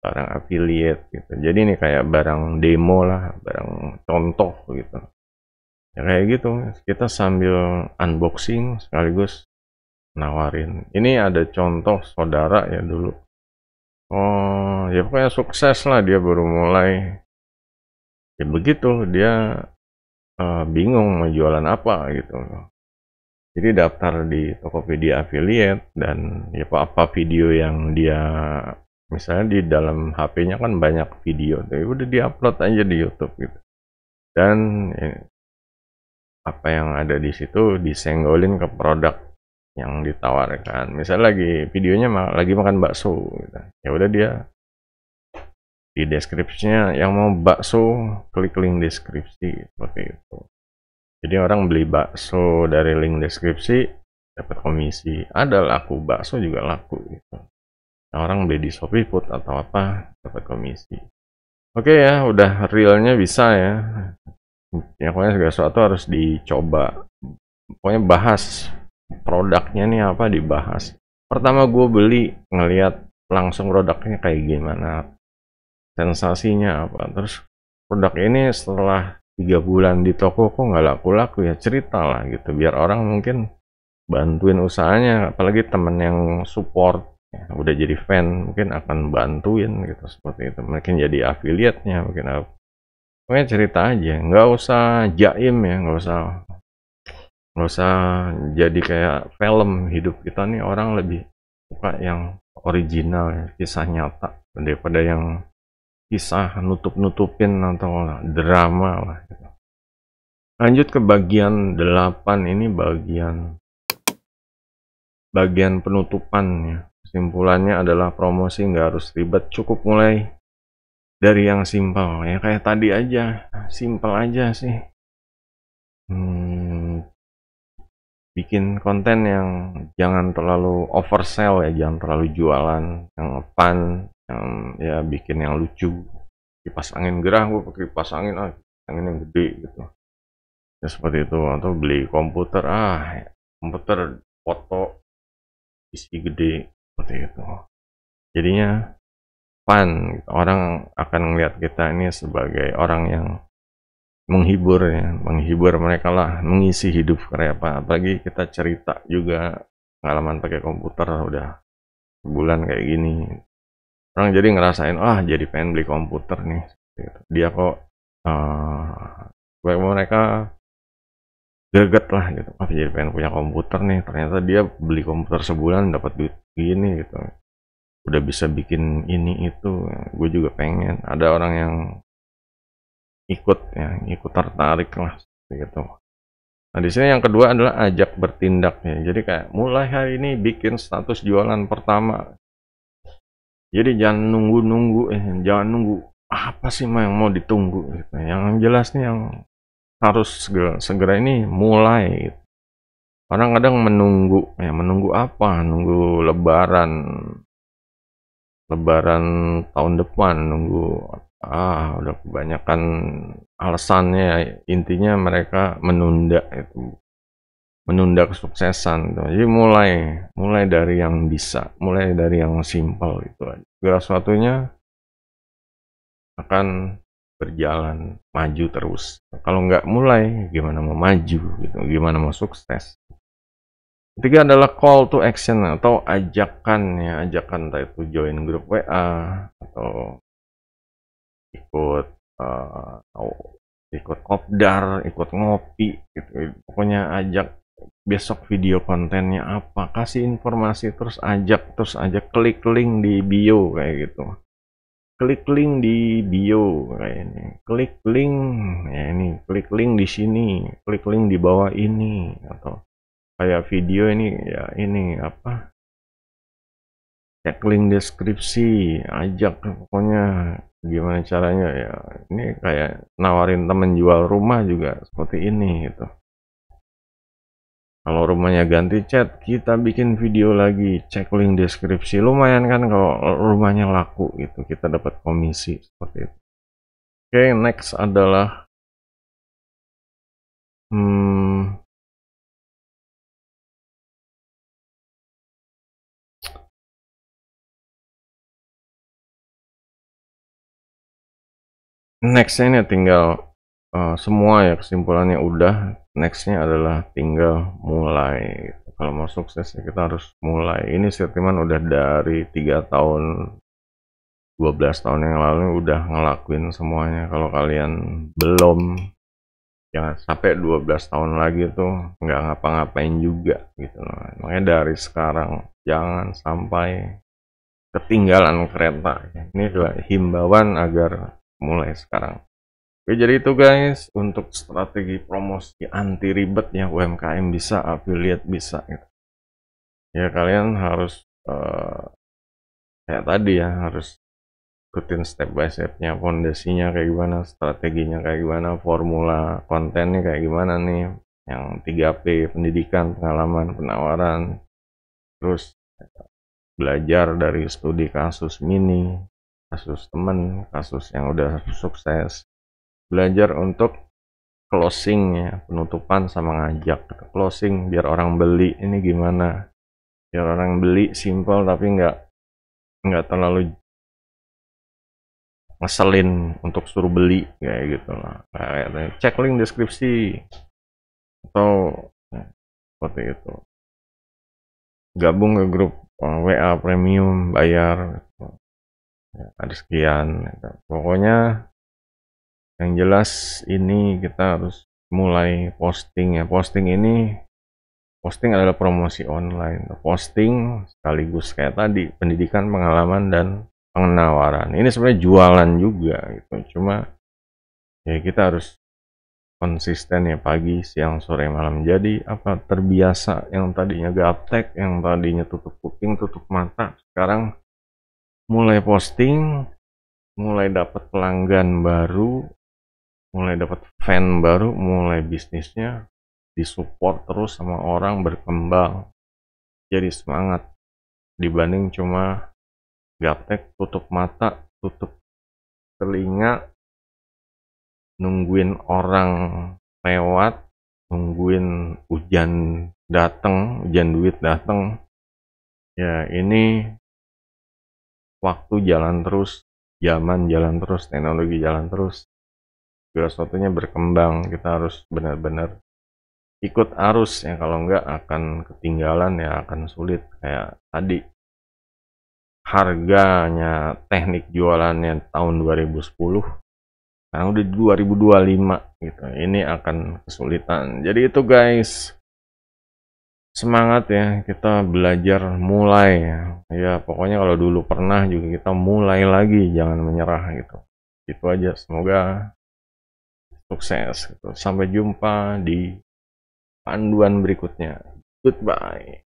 barang affiliate gitu. Jadi ini kayak barang demo lah, barang contoh gitu. Ya kayak gitu, kita sambil unboxing sekaligus nawarin. Ini ada contoh saudara ya dulu. Oh, ya pokoknya sukses lah, dia baru mulai. Ya begitu, dia bingung mau jualan apa gitu. Jadi daftar di Tokopedia affiliate, dan ya apa video yang dia, misalnya di dalam HP-nya kan banyak video, jadi udah diupload aja di YouTube gitu. Dan apa yang ada di situ disenggolin ke produk yang ditawarkan. Misalnya lagi videonya lagi makan bakso gitu. Ya udah, dia di deskripsinya yang mau bakso klik link deskripsi seperti itu. Jadi orang beli bakso dari link deskripsi dapat komisi. Ada laku bakso juga laku gitu. Nah, orang beli di Shopee Food atau apa dapat komisi. Oke ya, udah realnya bisa ya. Ya pokoknya segala sesuatu harus dicoba. Pokoknya bahas produknya nih apa, dibahas. Pertama gue beli, ngelihat langsung produknya kayak gimana, sensasinya apa. Terus produk ini setelah 3 bulan di toko kok nggak laku-laku, ya cerita lah gitu, biar orang mungkin bantuin usahanya, apalagi temen yang support ya, udah jadi fan mungkin akan bantuin gitu, seperti itu, mungkin jadi affiliate-nya mungkin apa. Pokoknya cerita aja, nggak usah jaim ya, nggak usah jadi kayak film hidup kita nih. Orang lebih suka yang original ya, kisah nyata, daripada yang kisah nutup-nutupin atau drama lah gitu. Lanjut ke bagian 8, ini bagian penutupan ya. Kesimpulannya adalah promosi nggak harus ribet, cukup mulai dari yang simpel ya, kayak tadi aja, simpel aja sih. Bikin konten yang jangan terlalu oversell ya, jangan terlalu jualan, yang fun, yang ya bikin yang lucu. Kipas angin gerah, gue pakai kipas angin, angin yang gede gitu ya, seperti itu. Atau beli komputer, komputer foto isi gede, seperti itu. Jadinya fun, orang akan melihat kita ini sebagai orang yang menghibur ya, menghibur mereka lah, mengisi hidup kayak apa. Apalagi kita cerita juga pengalaman pakai komputer udah sebulan kayak gini, orang jadi ngerasain, jadi pengen beli komputer nih gitu. Dia kok mereka greget lah gitu, jadi pengen punya komputer nih, ternyata dia beli komputer sebulan dapat duit gini gitu, udah bisa bikin ini itu. Gue juga pengen, ada orang yang ikut tertarik lah gitu. Nah, di sini yang kedua adalah ajak bertindak ya. Jadi kayak mulai hari ini bikin status jualan pertama. Jadi jangan nunggu-nunggu, jangan nunggu apa sih yang mau ditunggu gitu. Yang jelas nih yang harus segera ini mulai gitu. Orang kadang menunggu apa? Nunggu lebaran tahun depan, nunggu udah kebanyakan alasannya. Intinya mereka menunda itu, menunda kesuksesan. Jadi mulai dari yang bisa, mulai dari yang simpel itu aja. Segala sesuatunya akan berjalan maju terus. Kalau nggak mulai, gimana mau maju gitu, gimana mau sukses. Ketiga adalah call to action atau ajakan ya, ajakan entah itu join grup WA atau ikut kopdar, ikut ngopi gitu. Pokoknya ajak, besok video kontennya apa, kasih informasi, terus ajak, klik link di bio kayak gitu. Klik link di bio kayak ini. Klik link ya ini, klik link di sini, klik link di bawah ini, atau kayak video ini ya, ini apa? Cek link deskripsi, ajak, pokoknya gimana caranya ya. Ini kayak nawarin temen jual rumah juga seperti ini gitu. Kalau rumahnya ganti cat, kita bikin video lagi, cek link deskripsi. Lumayan kan kalau rumahnya laku gitu, kita dapat komisi seperti itu. Oke, next adalah nextnya ini tinggal semua ya, kesimpulannya udah. Nextnya adalah tinggal mulai. Kalau mau sukses ya kita harus mulai. Ini sentimen udah dari 3 tahun 12 tahun yang lalu udah ngelakuin semuanya. Kalau kalian belum, jangan sampai 12 tahun lagi tuh nggak ngapa-ngapain juga gitu loh. Makanya dari sekarang jangan sampai ketinggalan kereta. Ini adalah himbauan agar mulai sekarang. Oke, jadi itu guys untuk strategi promosi anti ribetnya UMKM bisa, affiliate bisa gitu. Ya kalian harus kayak tadi ya, harus ikutin step by stepnya, fondasinya kayak gimana, strateginya kayak gimana, formula kontennya kayak gimana nih, yang 3P, pendidikan, pengalaman, penawaran, terus belajar dari studi kasus mini, kasus temen, kasus yang udah sukses, belajar untuk closing ya, penutupan sama ngajak closing biar orang beli. Ini gimana biar orang beli simple tapi nggak terlalu ngeselin untuk suruh beli kayak gitu lah, kayak cek link deskripsi atau seperti itu, gabung ke grup WA premium bayar gitu. Ya, ada sekian gitu. Pokoknya yang jelas ini kita harus mulai posting ya. Posting adalah promosi online, posting sekaligus kayak tadi pendidikan, pengalaman, dan penawaran. Ini sebenarnya jualan juga gitu, cuma ya kita harus konsisten ya, pagi, siang, sore, malam. Jadi apa, terbiasa yang tadinya gaptek, yang tadinya tutup kuping, tutup mata, sekarang mulai posting, mulai dapat pelanggan baru, mulai dapat fan baru, mulai bisnisnya disupport terus sama orang, berkembang. Jadi semangat dibanding cuma gaptek, tutup mata, tutup telinga, nungguin orang lewat, nungguin hujan datang, hujan duit datang. Ya ini waktu jalan terus, zaman jalan terus, teknologi jalan terus, segala sesuatunya berkembang. Kita harus benar-benar ikut arus ya, kalau enggak akan ketinggalan ya, akan sulit. Kayak tadi harganya teknik jualannya tahun 2010, sekarang udah 2025 gitu. Ini akan kesulitan. Jadi itu guys, semangat ya, kita belajar mulai ya. Ya pokoknya kalau dulu pernah juga kita mulai lagi, jangan menyerah gitu. Itu aja, semoga sukses gitu. Sampai jumpa di panduan berikutnya. Goodbye.